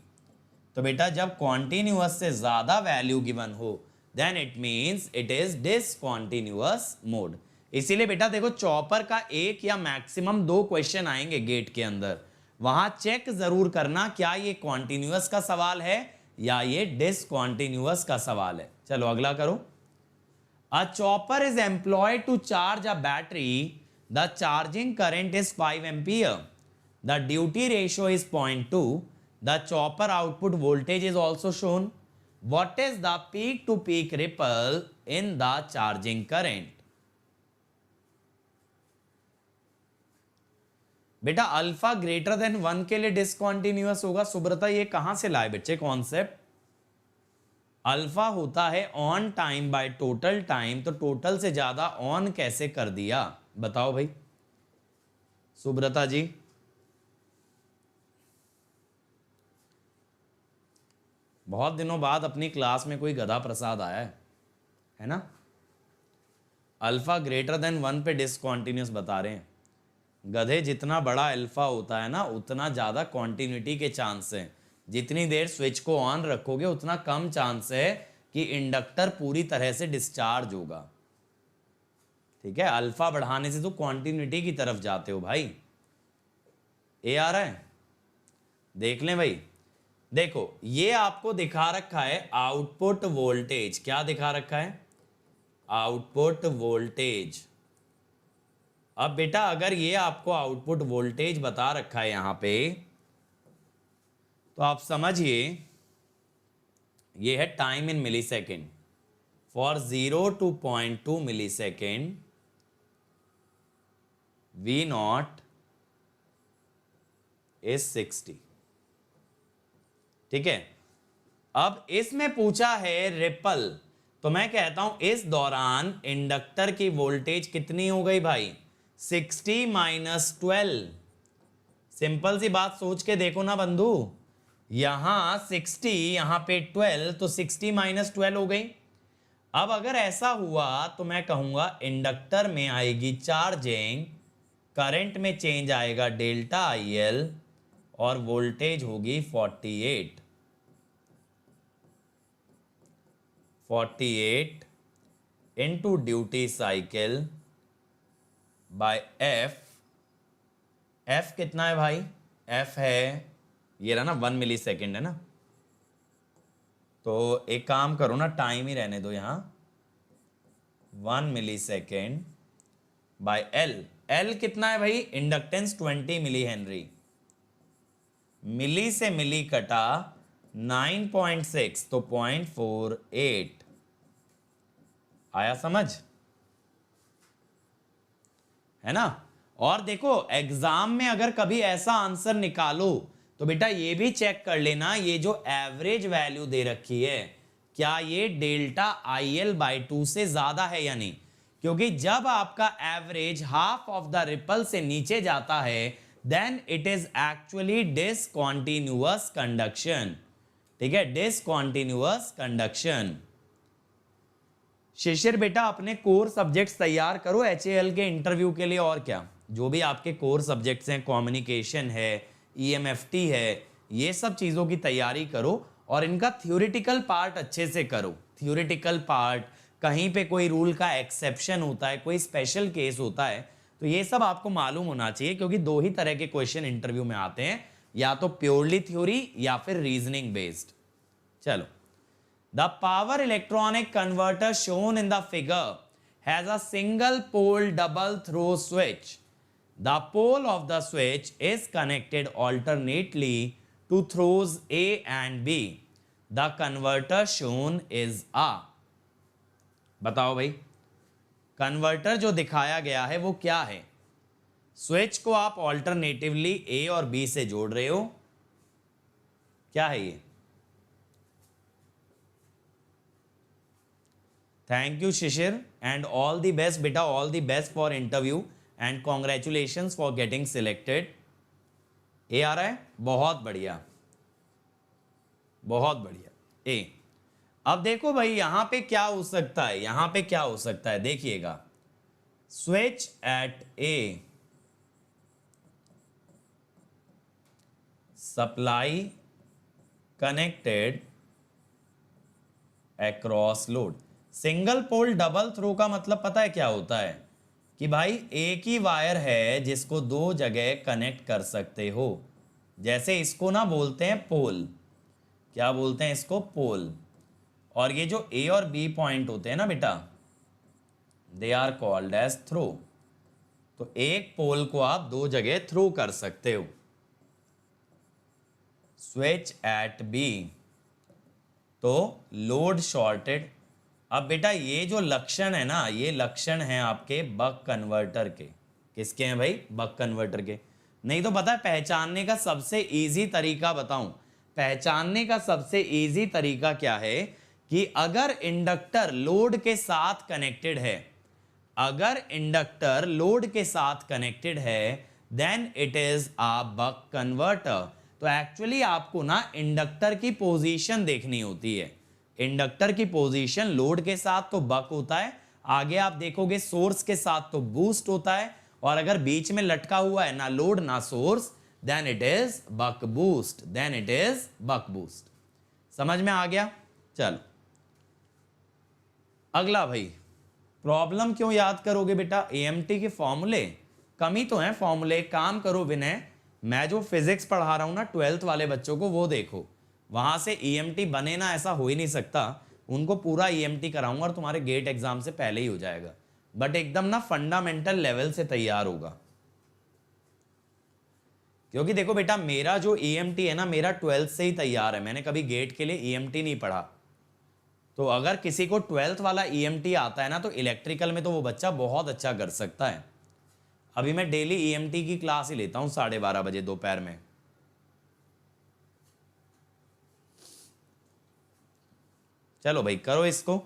Speaker 1: तो बेटा जब कॉन्टिन्यूअस से ज्यादा वैल्यू गिवन हो then it means it is discontinuous mode. इसीलिए बेटा देखो चॉपर का एक या मैक्सिमम 2 क्वेश्चन आएंगे गेट के अंदर, वहां चेक जरूर करना क्या ये कॉन्टिन्यूअस का सवाल है या ये डिसकंटीन्यूअस का सवाल है। चलो अगला करो। A chopper is employed to charge a battery, the charging current is 5 ampere, the duty ratio is 0.2, the chopper output voltage is also shown. What is the peak to peak ripple in the charging current? बेटा alpha greater than 1 के लिए discontinuous होगा। सुब्रता ये कहां से लाए बच्चे concept? Alpha होता है on time bye total time, तो टोटल से ज्यादा ऑन कैसे कर दिया बताओ भाई सुब्रता जी। बहुत दिनों बाद अपनी क्लास में कोई गधा प्रसाद आया है ना। अल्फा ग्रेटर देन 1 पे डिसकंटीन्यूअस बता रहे हैं। गधे जितना बड़ा अल्फा होता है ना उतना ज़्यादा कॉन्टिन्यूटी के चांस है। जितनी देर स्विच को ऑन रखोगे उतना कम चांस है कि इंडक्टर पूरी तरह से डिस्चार्ज होगा। ठीक है, अल्फा बढ़ाने से तो कॉन्टिन्यूटी की तरफ जाते हो भाई। ए आ रहा है, देख लें भाई। देखो ये आपको दिखा रखा है आउटपुट वोल्टेज। क्या दिखा रखा है? Output voltage. अब बेटा अगर ये आपको आउटपुट वोल्टेज बता रखा है यहां पे, तो आप समझिए ये है time in millisecond. For 0 to 0.2 millisecond V naught is 60। ठीक है, अब इसमें पूछा है रिपल, तो मैं कहता हूं इस दौरान इंडक्टर की वोल्टेज कितनी हो गई भाई? 60 माइनस 12। सिंपल सी बात सोच के देखो ना बंधु, यहां 60 यहां पे 12, तो 60 माइनस 12 हो गई। अब अगर ऐसा हुआ तो मैं कहूंगा इंडक्टर में आएगी चार्जिंग, करंट में चेंज आएगा डेल्टा IL और वोल्टेज होगी 48 into duty cycle by F। F कितना है भाई? F है ये रहा ना 1 मिली सेकेंड है ना, तो एक काम करो ना, टाइम ही रहने दो यहां, 1 मिली सेकेंड बाय L। L कितना है भाई? Inductance 20 milli henry. मिली से मिली कटा 9.6 तो 0.48 आया समझ, है ना। और देखो एग्जाम में अगर कभी ऐसा आंसर निकालो तो बेटा ये भी चेक कर लेना, ये जो एवरेज वैल्यू दे रखी है क्या ये डेल्टा IL बाई 2 से ज्यादा है या नहीं, क्योंकि जब आपका average half of the ripple से नीचे जाता है then it is actually discontinuous conduction. ठीक है, डिसकंटीन्यूअस कंडक्शन। शिशिर बेटा अपने कोर सब्जेक्ट्स तैयार करो HAL के इंटरव्यू के लिए, और क्या जो भी आपके कोर सब्जेक्ट्स हैं, कम्युनिकेशन है, EMFT है, ये सब चीज़ों की तैयारी करो और इनका थ्योरेटिकल पार्ट अच्छे से करो। थ्योरेटिकल पार्ट, कहीं पे कोई रूल का एक्सेप्शन होता है, कोई स्पेशल केस होता है, तो ये सब आपको मालूम होना चाहिए, क्योंकि दो ही तरह के क्वेश्चन इंटरव्यू में आते हैं, या तो प्योरली थ्योरी या फिर रीजनिंग बेस्ड। चलो, the power electronic converter shown in the figure has a single pole double throw switch. The pole of the switch is connected alternately to throws A and B. The converter shown is A. बताओ भाई, converter जो दिखाया गया है वो क्या है? Switch को आप ऑल्टरनेटिवली A और B से जोड़ रहे हो, क्या है ये? Thank you Shishir and all the best बेटा, all the best for interview and congratulations for getting selected. ए आ रहा है, बहुत बढ़िया बहुत बढ़िया। ए, अब देखो भाई यहां पे क्या हो सकता है, यहां पे क्या हो सकता है देखिएगा, switch at A, supply connected across load. Single pole double throw का मतलब पता है क्या होता है कि भाई एक ही वायर है जिसको दो जगह कनेक्ट कर सकते हो। जैसे इसको ना बोलते हैं पोल, क्या बोलते हैं इसको? पोल। और ये जो ए और बी पॉइंट होते हैं ना बेटा, they are called as throw. तो एक पोल को आप दो जगह थ्रो कर सकते हो। स्विच एट बी, तो लोड शॉर्टेड। अब बेटा ये जो लक्षण है ना, ये लक्षण है आपके बक कन्वर्टर के। किसके हैं भाई? बक कन्वर्टर के। नहीं तो पता है पहचानने का सबसे इजी तरीका बताऊं, पहचानने का सबसे इजी तरीका क्या है कि अगर इंडक्टर लोड के साथ कनेक्टेड है, अगर इंडक्टर लोड के साथ कनेक्टेड है then it is a buck converter. तो एक्चुअली आपको ना इंडक्टर की पोजीशन देखनी होती है। इंडक्टर की पोजीशन लोड के साथ तो बक होता है, आगे आप देखोगे सोर्स के साथ तो बूस्ट होता है, और अगर बीच में लटका हुआ है ना लोड ना source, then it is buck boost, then it is buck boost. समझ में आ गया? चलो अगला भाई, प्रॉब्लम क्यों याद करोगे बेटा? एएमटी के फॉर्मूले कमी तो है फॉर्मूले। काम करो विनय, मैं जो फिजिक्स पढ़ा रहा हूं ना 12th वाले बच्चों को, वो देखो, वहां से ईएमटी बने ना, ऐसा हो ही नहीं सकता। उनको पूरा ईएमटी कराऊंगा और तुम्हारे गेट एग्जाम से पहले ही हो जाएगा, बट एकदम ना फंडामेंटल लेवल से तैयार होगा। क्योंकि देखो बेटा, मेरा जो ईएमटी है ना, मेरा 12th से ही तैयार है, मैंने कभी गेट के लिए ईएमटी नहीं पढ़ा। तो अगर किसी को 12th वाला ईएमटी आता है ना, तो इलेक्ट्रिकल में तो वो बच्चा बहुत अच्छा कर सकता है। अभी मैं डेली ईएमटी की क्लास ही लेता हूं 12:30 बजे दोपहर में। चलो भाई करो इसको।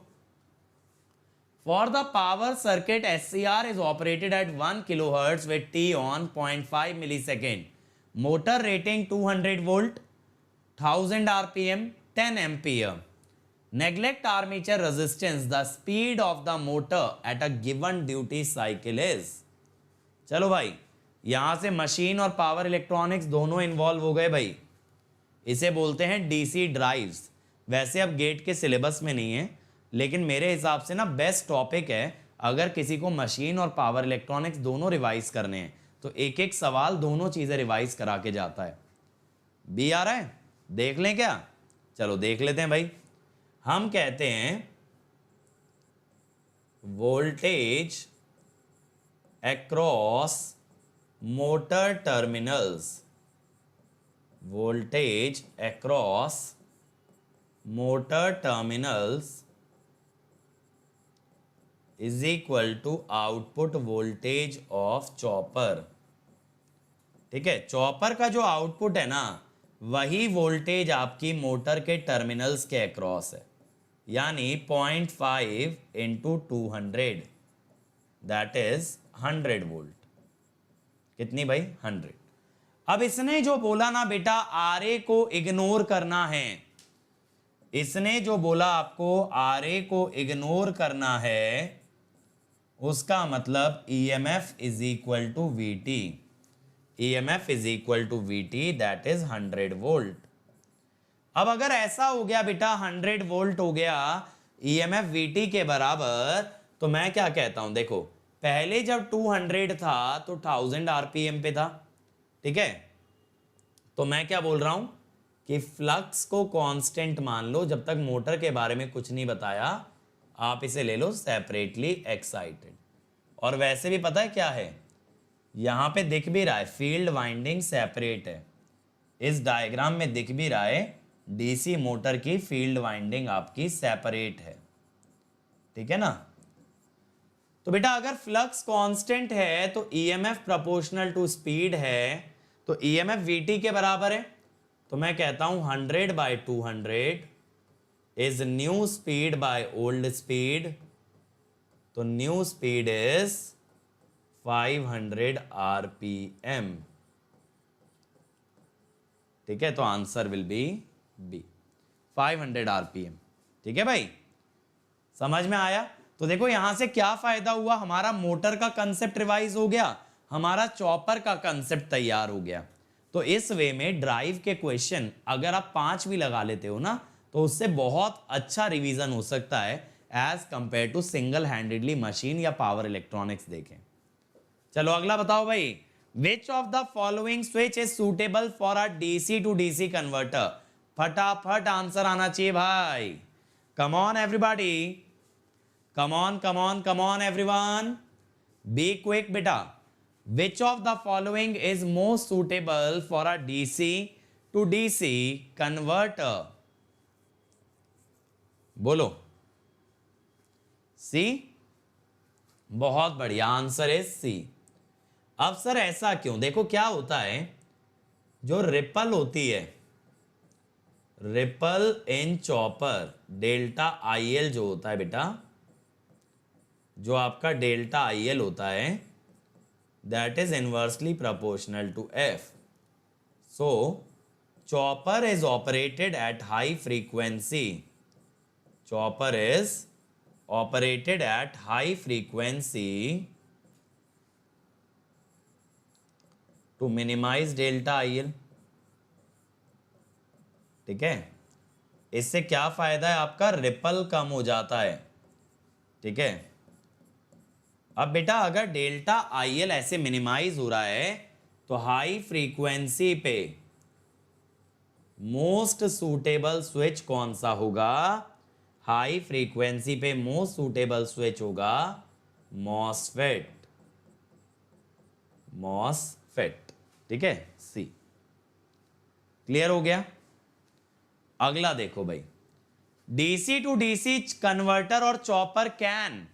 Speaker 1: For the power circuit SCR is operated at 1 kilohertz with T on 0.5 millisecond, motor rating 200 volt, 1000 RPM, 10 ampere. Neglect armature resistance, the speed of the motor at a given duty cycle is. चलो भाई, यहां से machine और power electronics दोनों involve हो गए भाई। इसे बोलते हैं डीसी ड्राइव्स। वैसे अब गेट के सिलेबस में नहीं है, लेकिन मेरे हिसाब से ना बेस्ट टॉपिक है। अगर किसी को मशीन और पावर इलेक्ट्रॉनिक्स दोनों रिवाइज करने हैं, तो एक एक सवाल दोनों चीजें रिवाइज करा के जाता है। बी आ रहा है? देख लें क्या? चलो देख लेते हैं भाई। हम कहते हैं voltage across motor terminals, voltage across motor terminals is equal to output voltage of chopper। ठीक है, चॉपर का जो आउटपुट है ना, वही वोल्टेज आपकी मोटर के टर्मिनल्स के अक्रॉस है, यानी 0.5 इंटू 200, दैट इज 100 वोल्ट। कितनी भाई? 100। अब इसने जो बोला ना बेटा, आरए को इग्नोर करना है, इसने जो बोला आपको आरए को इग्नोर करना है, उसका मतलब EMF is equal to VT. EMF is equal to VT, that is 100 volt. अब अगर ऐसा हो गया बेटा, 100 वोल्ट हो गया, ईएमएफ वीटी के बराबर, तो मैं क्या कहता हूं, देखो पहले जब 200 था तो 1000 आरपीएम पे था, ठीक है। तो मैं क्या बोल रहा हूं कि फ्लक्स को कांस्टेंट मान लो, जब तक मोटर के बारे में कुछ नहीं बताया, आप इसे ले लो सेपरेटली एक्साइटेड। और वैसे भी पता है क्या है, यहां पे दिख भी रहा है फील्ड वाइंडिंग सेपरेट है, इस डायग्राम में दिख भी रहा है डीसी मोटर की फील्ड वाइंडिंग आपकी सेपरेट है, ठीक है ना। तो बेटा अगर फ्लक्स कांस्टेंट है तो ईएमएफ प्रोपोर्शनल टू स्पीड है, तो ईएमएफ वीटी के बराबर है। तो मैं कहता हूं 100/200 is new speed by old speed, तो न्यू स्पीड इज 500 आरपीएम, ठीक है। तो answer will be B, 500 RPM, ठीक है भाई, समझ में आया। तो देखो यहां से क्या फायदा हुआ, हमारा मोटर का कंसेप्ट रिवाइज हो गया, हमारा चॉपर का कंसेप्ट तैयार हो गया। तो इस वे में ड्राइव के क्वेश्चन अगर आप 5 भी लगा लेते हो ना, तो उससे बहुत अच्छा रिवीजन हो सकता है as compared to single handedly machine या पावर इलेक्ट्रॉनिक्स देखें। चलो अगला बताओ भाई, which of the following switch is suitable for a DC to DC converter. फटाफट आंसर आना चाहिए भाई, come on everybody, come on come on come on everyone, be quick बेटा। Which of the following is most suitable for a DC to DC converter? बोलो। सी, बहुत बढ़िया, answer is सी। अब sir ऐसा क्यों? देखो क्या होता है, जो रिपल होती है, रिपल इन चॉपर, डेल्टा आईएल जो होता है बेटा, जो आपका डेल्टा आईएल होता है, that is inversely proportional to F. So, chopper is operated at high frequency. Chopper is operated at high frequency to minimize delta IL। ठीक है, इससे क्या फायदा है आपका, रिपल कम हो जाता है। ठीक है, अब बेटा अगर डेल्टा IL ऐसे मिनिमाइज हो रहा है तो हाई फ्रीक्वेंसी पे मोस्ट सूटेबल स्विच कौन सा होगा, हाई फ्रीक्वेंसी पे मोस्ट सूटेबल स्विच होगा मॉसफेट। मॉसफेट, ठीक है, सी। क्लियर हो गया। अगला देखो भाई, डीसी टू डीसी कन्वर्टर और chopper can,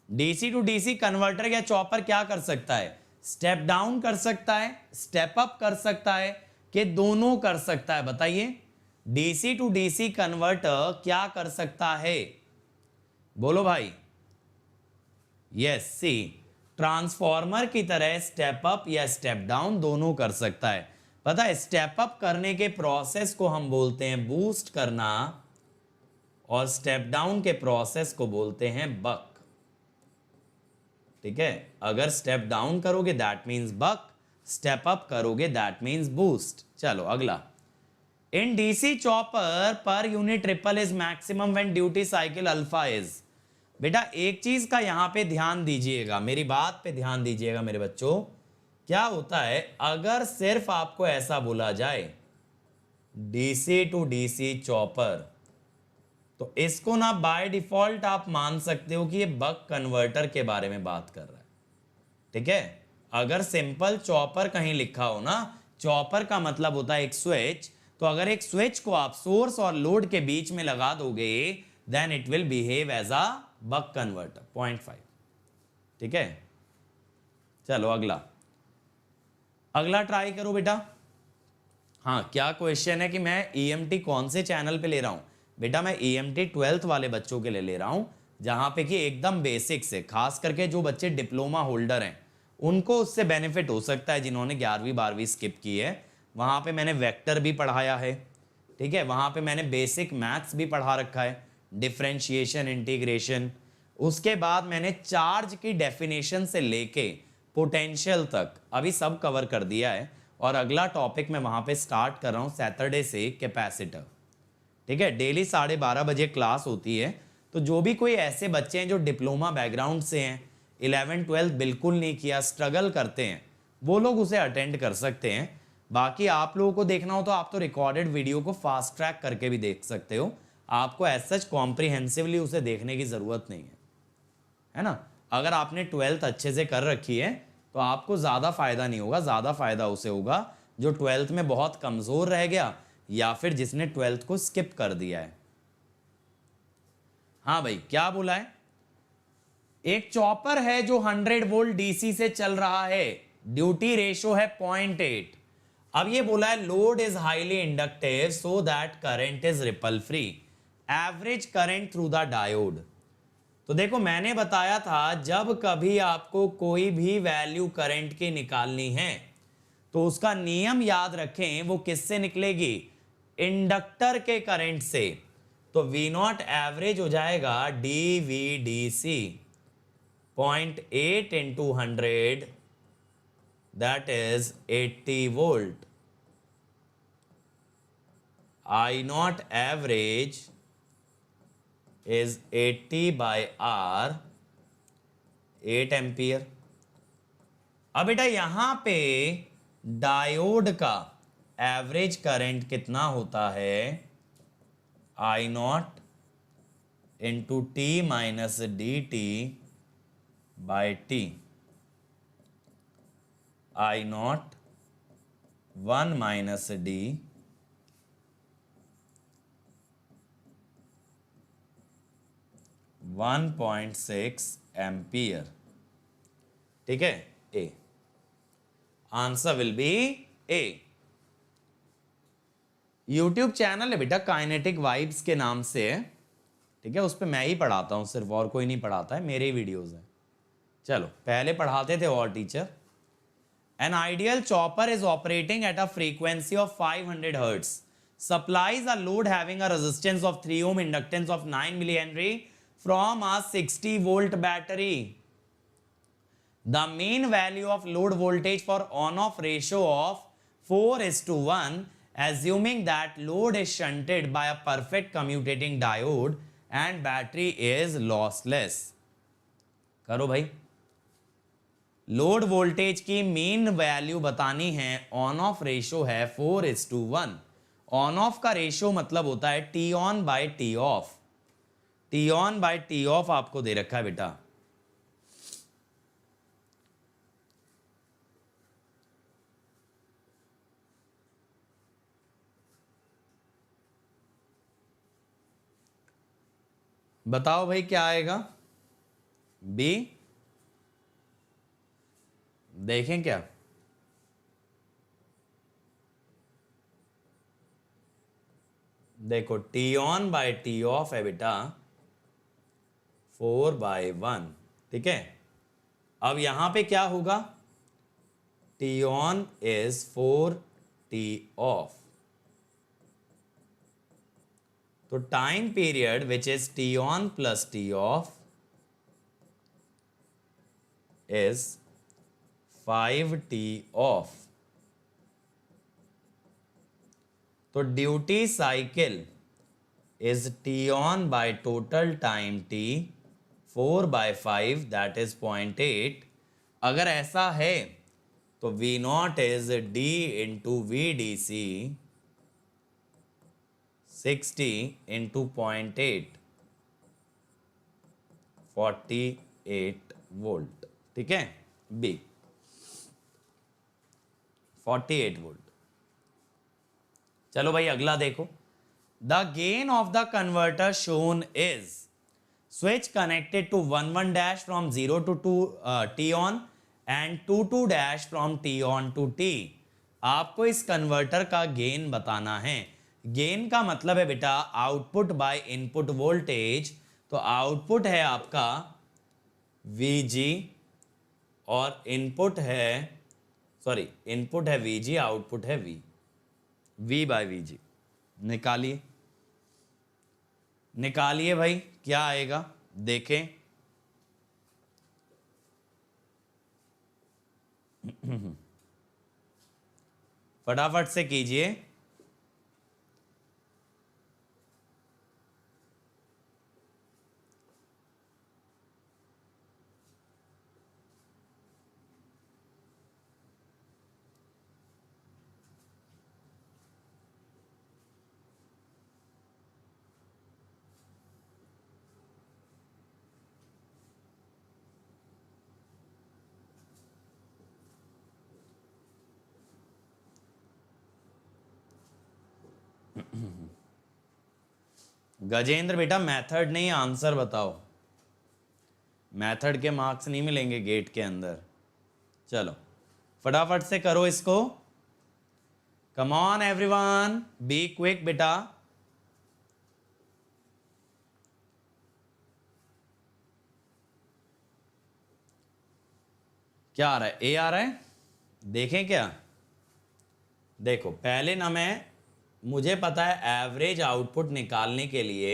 Speaker 1: DC to DC converter या चॉपर क्या कर सकता है, स्टेप डाउन कर सकता है, स्टेप अप कर सकता है, कि दोनों कर सकता है, बताइए। डीसी टू डीसी कन्वर्टर क्या कर सकता है, बोलो भाई। यस, सी, ट्रांसफॉर्मर की तरह स्टेप अप या स्टेप डाउन दोनों कर सकता है। पता है, स्टेप अप करने के प्रोसेस को हम बोलते हैं बूस्ट करना, और स्टेप डाउन के प्रोसेस को बोलते हैं बक। ठीक है, अगर स्टेप डाउन करोगे that means buck, step up करोगे दैट मींस बूस्ट। चलो अगला, इन डीसी चॉपर पर unit ripple is maximum when duty cycle alpha is. बेटा एक चीज का यहां पे ध्यान दीजिएगा, मेरी बात पे ध्यान दीजिएगा मेरे बच्चों। क्या होता है, अगर सिर्फ आपको ऐसा बोला जाए डीसी टू डीसी चॉपर, तो इसको ना बाय डिफॉल्ट आप मान सकते हो कि ये बक कन्वर्टर के बारे में बात कर रहा है। ठीक है, अगर सिंपल चॉपर कहीं लिखा हो ना, चॉपर का मतलब होता है एक स्विच, तो अगर एक स्विच को आप सोर्स और लोड के बीच में लगा दोगे then it will behave as a buck converter 0.5। ठीक है, चलो अगला, अगला ट्राई करो बेटा। हाँ, क्या क्वेश्चन है कि मैं EMT कौन से चैनल पे ले रहा हूं, बेटा मैं EMT 12th वाले बच्चों के लिए ले रहा हूं, जहां पे कि एकदम बेसिक से, खास करके जो बच्चे डिप्लोमा होल्डर हैं उनको उससे बेनिफिट हो सकता है, जिन्होंने 11वीं 12वीं स्किप की है। वहां पे मैंने वेक्टर भी पढ़ाया है। ठीक है, वहां पे मैंने बेसिक मैथ्स भी पढ़ा रखा है, डिफरेंशिएशन, इंटीग्रेशन। उसके बाद मैंने चार्ज की डेफिनेशन से लेके पोटेंशियल तक अभी सब कवर कर दिया है, और अगला टॉपिक मैं वहां पे स्टार्ट कर रहा हूं सैटरडे से, कैपेसिटर। ठीक है, डेली 12:30 बजे क्लास होती है, तो जो भी कोई ऐसे बच्चे हैं जो डिप्लोमा बैकग्राउंड से हैं, 11 12 बिल्कुल नहीं किया, स्ट्रगल करते हैं, वो लोग उसे अटेंड कर सकते हैं। बाकी आप लोगों को देखना हो तो आप तो रिकॉर्डेड वीडियो को फास्ट ट्रैक करके भी देख सकते हो, आपको एज सच कॉम्प्रिहेंसिवली उसे देखने की ज़रूरत नहीं है ना। अगर आपने 12th अच्छे से कर रखी है तो आपको ज़्यादा फायदा नहीं होगा, ज़्यादा फायदा उसे होगा जो 12th में बहुत कमज़ोर रह गया, या फिर जिसने 12th को स्किप कर दिया है। हाँ भाई, क्या बोला है, एक चॉपर है जो 100 वोल्ट डीसी से चल रहा है, ड्यूटी रेशो है 0.8। अब ये बोला है load is highly inductive so that current is ripple free, average current through the diode. तो देखो मैंने बताया था जब कभी आपको कोई भी वैल्यू करंट की निकालनी है तो उसका नियम याद रखें, वो किससे निकलेगी, इंडक्टर के करंट से। तो V0 एवरेज हो जाएगा dVdc 0.8 into 100, that is 80 volt। I0 average is 80 by R, 8 ampere. अब बेटा यहां पे डायोड का एवरेज करंट कितना होता है, I0 into T minus DT by T। I0 1 minus D 1.6 ampere. ठीक है, A answer will B A. YouTube channel है बेटा काइनेटिक वाइब्स के नाम से है। ठीक है, उस पर मैं ही पढ़ाता हूं सिर्फ, और कोई नहीं पढ़ाता है, मेरे ही वीडियोस हैं। चलो पहले पढ़ाते थे और teacher. An ideal chopper is operating at a frequency of 500 hertz, supplies a load having a resistance of 3 ohm, inductance of 9 millihenry from a 60 volt battery। The mean value of load voltage for on-off ratio of 4:1, assuming that load is shunted by a perfect commutating diode and battery is lossless. करो भाई, load voltage की mean value बतानी है, on off ratio है 4:1। On off का ratio मतलब होता है T on by T off. T on by T off आपको दे रखा है बेटा। बताओ भाई क्या आएगा? बी, देखें क्या? देखो T on by T off है बेटा 4/1, ठीक है। अब यहां पे क्या होगा? T on is 4t off, तो time period which is T on plus T off is 5t off. तो duty cycle is T on by total time t 4/5 that is 0.8। अगर ऐसा है तो V naught is D into VDC 60 into 0.8 48 volt, ठीक है। बी 48 volt. चलो भाई अगला देखो। The gain of the converter shown is switch connected to 1 dash from 0 to 2 T on and 2 dash from T on to T। आपको इस converter का गेन बताना है। गेन का मतलब है बेटा आउटपुट बाय इनपुट वोल्टेज। तो आउटपुट है आपका VG और इनपुट है, सॉरी इनपुट है VG, आउटपुट है V बाय VG। निकालिए निकालिए भाई क्या आएगा देखें। फटाफट से कीजिए। गजेंद्र बेटा मेथड नहीं आंसर बताओ, मेथड के मार्क्स नहीं मिलेंगे गेट के अंदर। चलो फटाफट से करो इसको। कम ऑन एवरीवन, बी क्विक बेटा। क्या आ रहा है? ए आ रहा है, देखें क्या। देखो पहले ना मुझे पता है एवरेज आउटपुट निकालने के लिए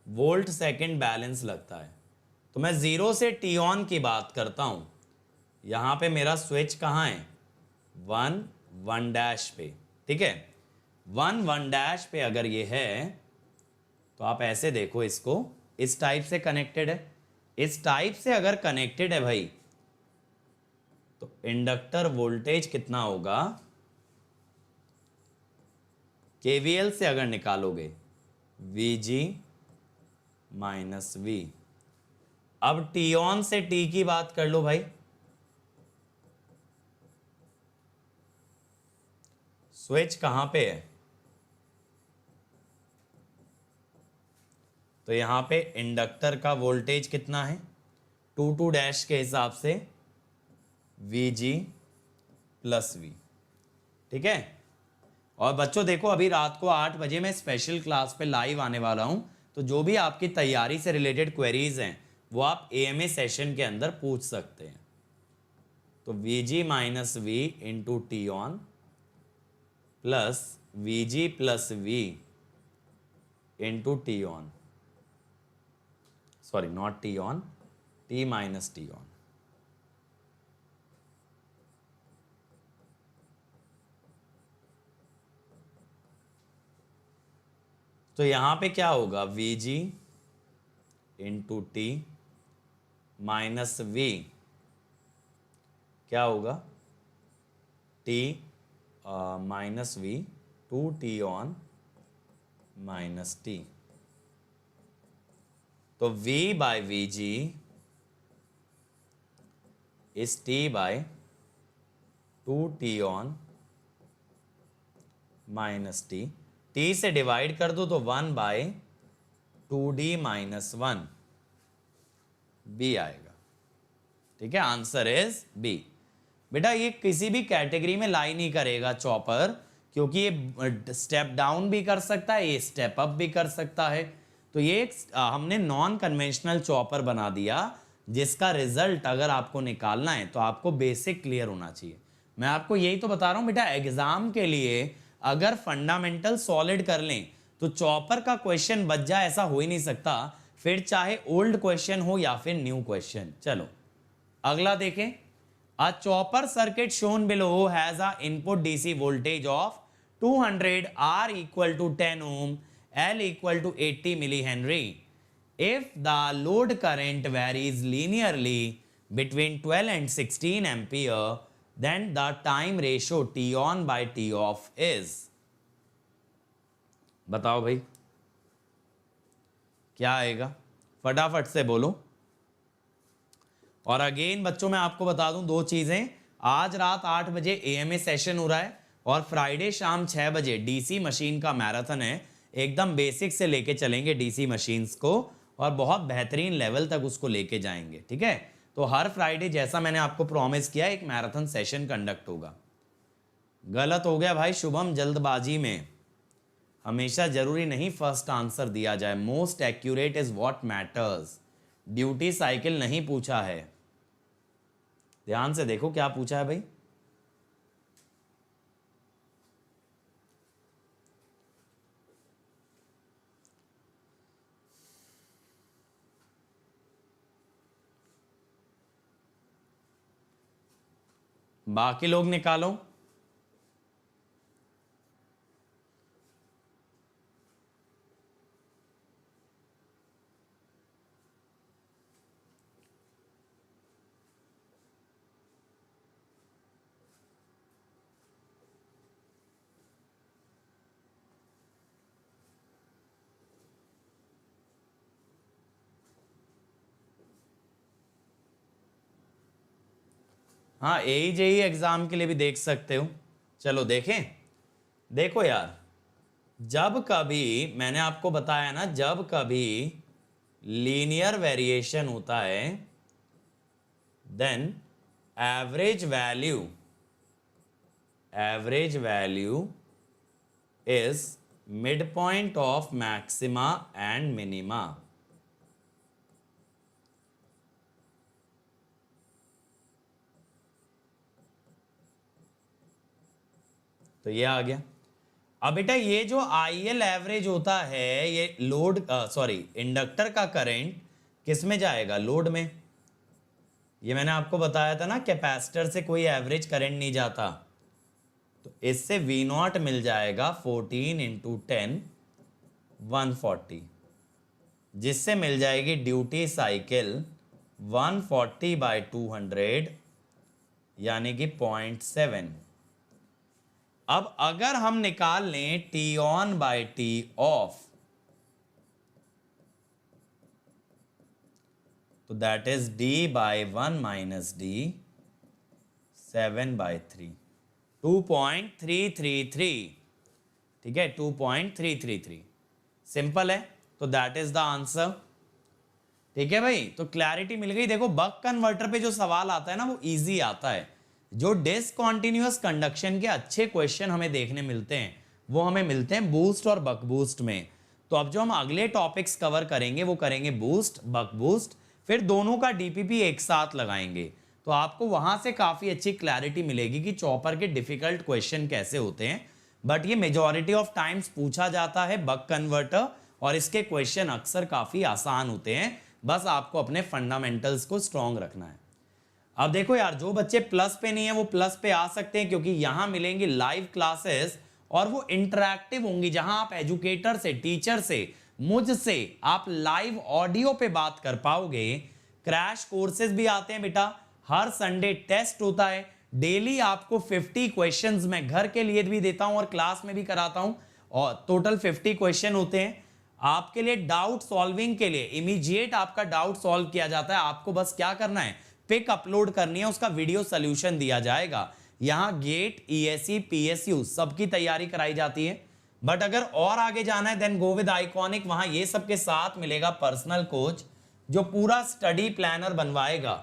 Speaker 1: वोल्ट सेकंड बैलेंस लगता है। तो मैं 0 से टी ऑन की बात करता हूं। यहां पे मेरा स्विच कहां है? 1 डैश पे, ठीक है। 1 डैश पे अगर ये है तो आप ऐसे देखो इसको, इस टाइप से कनेक्टेड है। इस टाइप से अगर कनेक्टेड है भाई तो इंडक्टर वोल्टेज कितना होगा? KVL से अगर निकालोगे VG माइनस V। अब टी ऑन से T की बात कर लो भाई। स्विच कहां पे है? तो यहां पे इंडक्टर का वोल्टेज कितना है? 2 डैश के हिसाब से VG प्लस V, ठीक है। और बच्चों देखो अभी रात को 8 बजे मैं स्पेशल क्लास पे लाइव आने वाला हूं, तो जो भी आपकी तैयारी से रिलेटेड क्वेरीज हैं वो आप AMA सेशन के अंदर पूछ सकते हैं। तो VG minus V into T on plus VG plus V into T on, sorry not T on, T minus T on. तो यहां पे क्या होगा, V G into T minus V क्या होगा, T minus V two T on minus T. तो v by V G is t by two T on minus T. टी से डिवाइड कर दो तो 1 by two D minus one, B आएगा। ठीक है, आंसर इज बी। बेटा ये किसी भी कैटेगरी में लाई नहीं करेगा चॉपर, क्योंकि ये स्टेप डाउन भी कर सकता है, ये स्टेप अप भी कर सकता है। तो ये हमने नॉन कन्वेंशनल चॉपर बना दिया, जिसका रिजल्ट अगर आपको निकालना है तो आपको बेसिक क्लियर होना चाहिए। मैं आपको यही तो बता रहा हूं बेटा, एग्जाम के लिए अगर फंडामेंटल सॉलिड कर लें तो चॉपर का क्वेश्चन बच जाए ऐसा हो ही नहीं सकता, फिर चाहे ओल्ड क्वेश्चन हो या फिर न्यू क्वेश्चन। चलो अगला देखें। A chopper circuit shown below has a input DC voltage of 200, R equal to 10 ohm, L equal to 80 millihenry. If the load current varies linearly between 12 and 16 ampere, then the time ratio T on by T off is। बताओ भाई क्या आएगा, फटाफट से बोलो। और again बच्चों मैं आपको बता दूं दो चीजें, आज रात 8 बजे एएमए सेशन हो रहा है और फ्राइडे शाम 6 बजे डीसी मशीन का मैराथन है। एकदम बेसिक से लेके चलेंगे डीसी मशीन्स को और बहुत बेहतरीन लेवल तक उसको लेके जाएंगे। ठीक है, तो हर फ्राइडे जैसा मैंने आपको प्रॉमिस किया एक मैराथन सेशन कंडक्ट होगा। गलत हो गया भाई शुभम, जल्दबाजी में हमेशा जरूरी नहीं फर्स्ट आंसर दिया जाए। Most accurate is what matters. Duty cycle नहीं पूछा है, ध्यान से देखो क्या पूछा है भाई। बाकी लोग निकालो। हाँ AEJE एग्जाम के लिए भी देख सकते हो। चलो देखें, देखो यार, जब कभी मैंने आपको बताया ना, जब कभी लीनियर वेरिएशन होता है then average value is mid point of maxima and minima. तो ये आ गया। अब बेटा ये जो IL एवरेज होता है ये लोड इंडक्टर का करंट किस में जाएगा, लोड में। ये मैंने आपको बताया था ना, कैपेसिटर से कोई एवरेज करंट नहीं जाता। तो इससे V0 मिल जाएगा 14 इंटू 10 140, जिससे मिल जाएगी ड्यूटी साइकिल 140 बाई 200 यानी कि 0.7। अब अगर हम निकाल लें T on by T off तो that is D by 1 minus D 7 by 3 2.333। ठीक है, 2.333 सिंपल है, तो दैट इज द आंसर। ठीक है भाई, तो क्लैरिटी मिल गई। देखो बक कन्वर्टर पे जो सवाल आता है ना वो इजी आता है। जो डिसकंटीन्यूअस कंडक्शन के अच्छे क्वेश्चन हमें देखने मिलते हैं वो हमें मिलते हैं बूस्ट और बक बूस्ट में। तो अब जो हम अगले टॉपिक्स कवर करेंगे वो करेंगे बूस्ट, बक बूस्ट, फिर दोनों का डीपीपी एक साथ लगाएंगे। तो आपको वहां से काफी अच्छी क्लैरिटी मिलेगी कि चॉपर के डिफिकल्ट क्वेश्चन कैसे होते हैं। बट ये मेजॉरिटी ऑफ टाइम्स पूछा जाता है बक कन्वर्टर, और इसके क्वेश्चन अक्सर काफी आसान होते हैं। बस आपको अपने फंडामेंटल्स को स्ट्रॉन्ग रखना है। अब देखो यार, जो बच्चे प्लस पे नहीं है वो प्लस पे आ सकते हैं, क्योंकि यहां मिलेंगी लाइव क्लासेस और वो इंटरैक्टिव होंगी, जहां आप एजुकेटर से, टीचर से, मुझसे आप लाइव ऑडियो पे बात कर पाओगे। क्रैश कोर्सेज भी आते हैं बेटा, हर संडे टेस्ट होता है, डेली आपको 50 क्वेश्चंस मैं घर के लिए भी देता हूं और क्लास में भी कराता हूं, और टोटल 50 क्वेश्चन होते हैं आपके लिए डाउट सॉल्विंग के लिए। इमीडिएट आपका डाउट सॉल्व किया जाता है, आपको बस क्या करना है, पिक अपलोड करनी है, उसका वीडियो सोल्यूशन दिया जाएगा। यहां गेट, ईएसई, पीएसयू सबकी तैयारी कराई जाती है। बट अगर और आगे जाना है देन गो विद आइकॉनिक, वहां ये सबके साथ मिलेगा पर्सनल कोच जो पूरा स्टडी प्लानर बनवाएगा।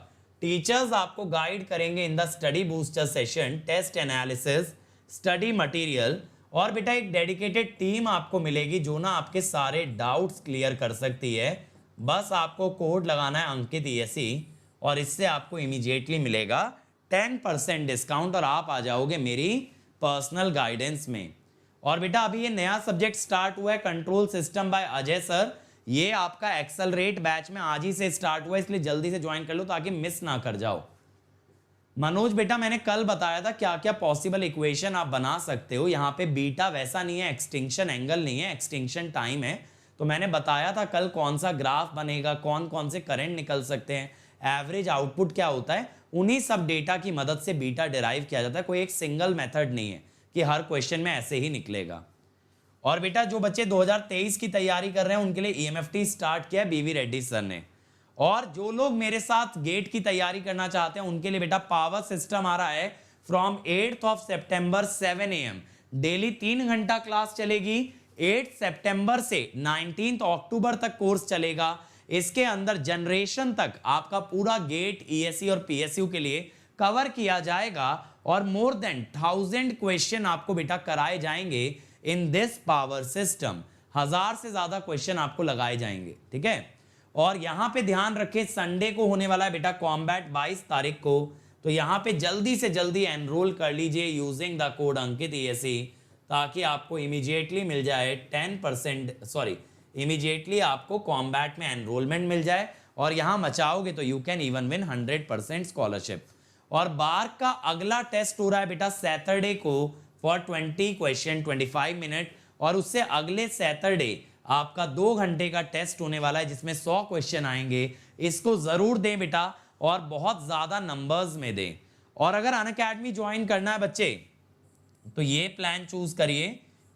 Speaker 1: टीचर्स आपको गाइड करेंगे in the study booster session, test analysis, study material, और बेटा एक डेडिकेटेड टीम आपको मिलेगी जो ना आपके सारे डाउट्स क्लियर कर सकती है। बस आपको कोड लगाना है अंकित ईएसई और इससे आपको इमीडिएटली मिलेगा 10% डिस्काउंट और आप आ जाओगे मेरी पर्सनल गाइडेंस में। और बेटा अभी ये नया सब्जेक्ट स्टार्ट हुआ है, control system by Ajay sir. ये आपका एक्सेलरेट बैच में आज ही से स्टार्ट हुआ है, इसलिए जल्दी से ज्वाइन कर लो ताकि मिस ना कर जाओ। मनोज बेटा मैंने कल बताया था क्या क्या पॉसिबल इक्वेशन आप बना सकते हो। यहाँ पे बीटा वैसा नहीं है, एक्सटिंक्शन एंगल नहीं है, एक्सटिंक्शन टाइम है। तो मैंने बताया था कल कौन सा ग्राफ बनेगा, कौन कौन से करंट निकल सकते हैं, एवरेज आउटपुट क्या होता है, उन्हीं सब डेटा की मदद से बीटा डिराइव किया जाता है। कोई एक सिंगल मेथड नहीं है कि हर क्वेश्चन में ऐसे ही निकलेगा। और बेटा जो बच्चे 2023 की तैयारी कर रहे हैं उनके लिए ईएमएफटी स्टार्ट किया है बीवी रेड्डी सर ने। और जो लोग मेरे साथ गेट की तैयारी करना चाहते हैं उनके लिए बेटा पावर सिस्टम आ रहा है फ्रॉम 8 सितंबर 7 AM। डेली 3 घंटा क्लास चलेगी। 8 सितंबर से 19 अक्टूबर तक कोर्स चलेगा। इसके अंदर जनरेशन तक आपका पूरा गेट, ईएसई और पीएसयू के लिए कवर किया जाएगा और मोर देन 1000 क्वेश्चन आपको बेटा कराए जाएंगे इन दिस पावर सिस्टम। 1000 से ज्यादा क्वेश्चन आपको लगाए जाएंगे, ठीक है। और यहां पे ध्यान रखें संडे को होने वाला है बेटा कॉम्बैट 22 तारीख को, तो यहां पे जल्दी से जल्दी एनरोल कर लीजिए using the code Ankit ESE ताकि आपको इमीडिएटली मिल जाए 10%, इमीडिएटली आपको कॉम्बैट में एनरोलमेंट मिल जाए और यहां मचाओगे तो you can even win 100% scholarship. और बार का अगला टेस्ट हो रहा है बेटा सैटरडे को फॉर 20 क्वेश्चन 25 मिनट, और उससे अगले सैटरडे आपका 2 घंटे का टेस्ट होने वाला है जिसमें 100 क्वेश्चन आएंगे। इसको जरूर दें बेटा और बहुत ज्यादा नंबर्स में दें। और अगर अनअकैडमी ज्वाइन करना है बच्चे तो ये प्लान चूज करिए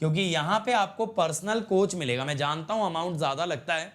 Speaker 1: क्योंकि यहां पे आपको पर्सनल कोच मिलेगा। मैं जानता हूं अमाउंट ज्यादा लगता है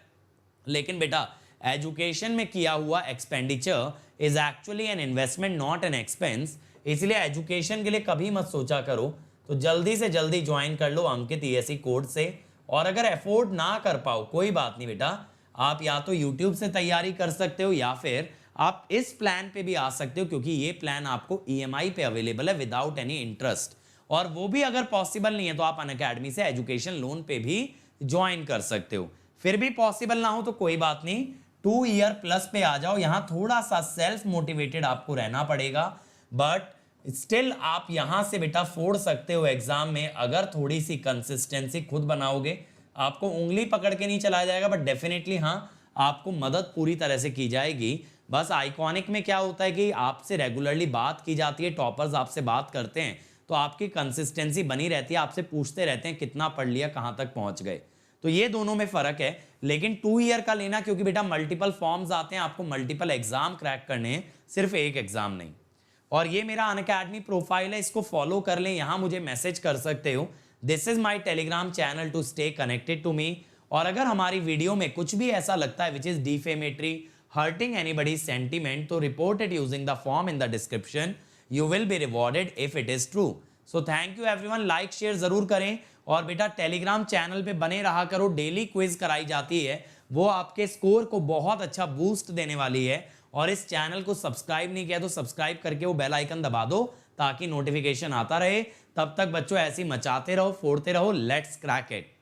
Speaker 1: लेकिन बेटा एजुकेशन में किया हुआ expenditure is actually an investment not an expense, इसलिए एजुकेशन के लिए कभी मत सोचा करो। तो जल्दी से जल्दी ज्वाइन कर लो अंकित ईएसई कोड से। और अगर अफोर्ड ना कर पाओ कोई बात नहीं बेटा, आप या तो यूट्यूब से तैयारी कर सकते हो या फिर आप इस प्लान पे भी आ सकते हो क्योंकि ये प्लान आपको ईएमआई पे अवेलेबल है विदाउट एनी इंटरेस्ट। और वो भी अगर पॉसिबल नहीं है तो आप अनअकैडमी से एजुकेशन लोन पे भी ज्वाइन कर सकते हो। फिर भी पॉसिबल ना हो तो कोई बात नहीं, 2 ईयर प्लस पे आ जाओ। यहां थोड़ा सा सेल्फ मोटिवेटेड आपको रहना पड़ेगा बट स्टिल आप यहां से बेटा फोड़ सकते हो एग्जाम में अगर थोड़ी सी कंसिस्टेंसी खुद बनाओगे। आपको उंगली पकड़ के नहीं चलाया जाएगा बट डेफिनेटली हाँ आपको मदद पूरी तरह से की जाएगी। बस आइकॉनिक में क्या होता है कि आपसे रेगुलरली बात की जाती है, टॉपर्स आपसे बात करते हैं तो आपकी कंसिस्टेंसी बनी रहती है, आपसे पूछते रहते हैं कितना पढ़ लिया, कहां तक पहुंच गए। तो ये दोनों में फर्क है। लेकिन 2 ईयर का लेना क्योंकि बेटा मल्टीपल फॉर्म्स आते हैं, आपको मल्टीपल एग्जाम क्रैक करने हैं, सिर्फ एक एग्जाम नहीं। और ये मेरा अनअकैडमी प्रोफाइल है, इसको फॉलो कर लें, यहां मुझे मैसेज कर सकते हो। This is my Telegram channel to stay connected to me. और अगर हमारी वीडियो में कुछ भी ऐसा लगता है which is defamatory, hurting anybody's sentiment, तो report it using the form in the description. You will be rewarded if it is true. So thank you everyone, like share जरूर करें और बेटा टेलीग्राम चैनल पे बने रहा करो। डेली क्विज कराई जाती है, वो आपके स्कोर को बहुत अच्छा बूस्ट देने वाली है। और इस चैनल को सब्सक्राइब नहीं किया तो सब्सक्राइब करके वो बेल आइकन दबा दो ताकि नोटिफिकेशन आता रहे। तब तक बच्चों ऐसे ही मचाते रहो, फोड़ते रहो। Let's crack it.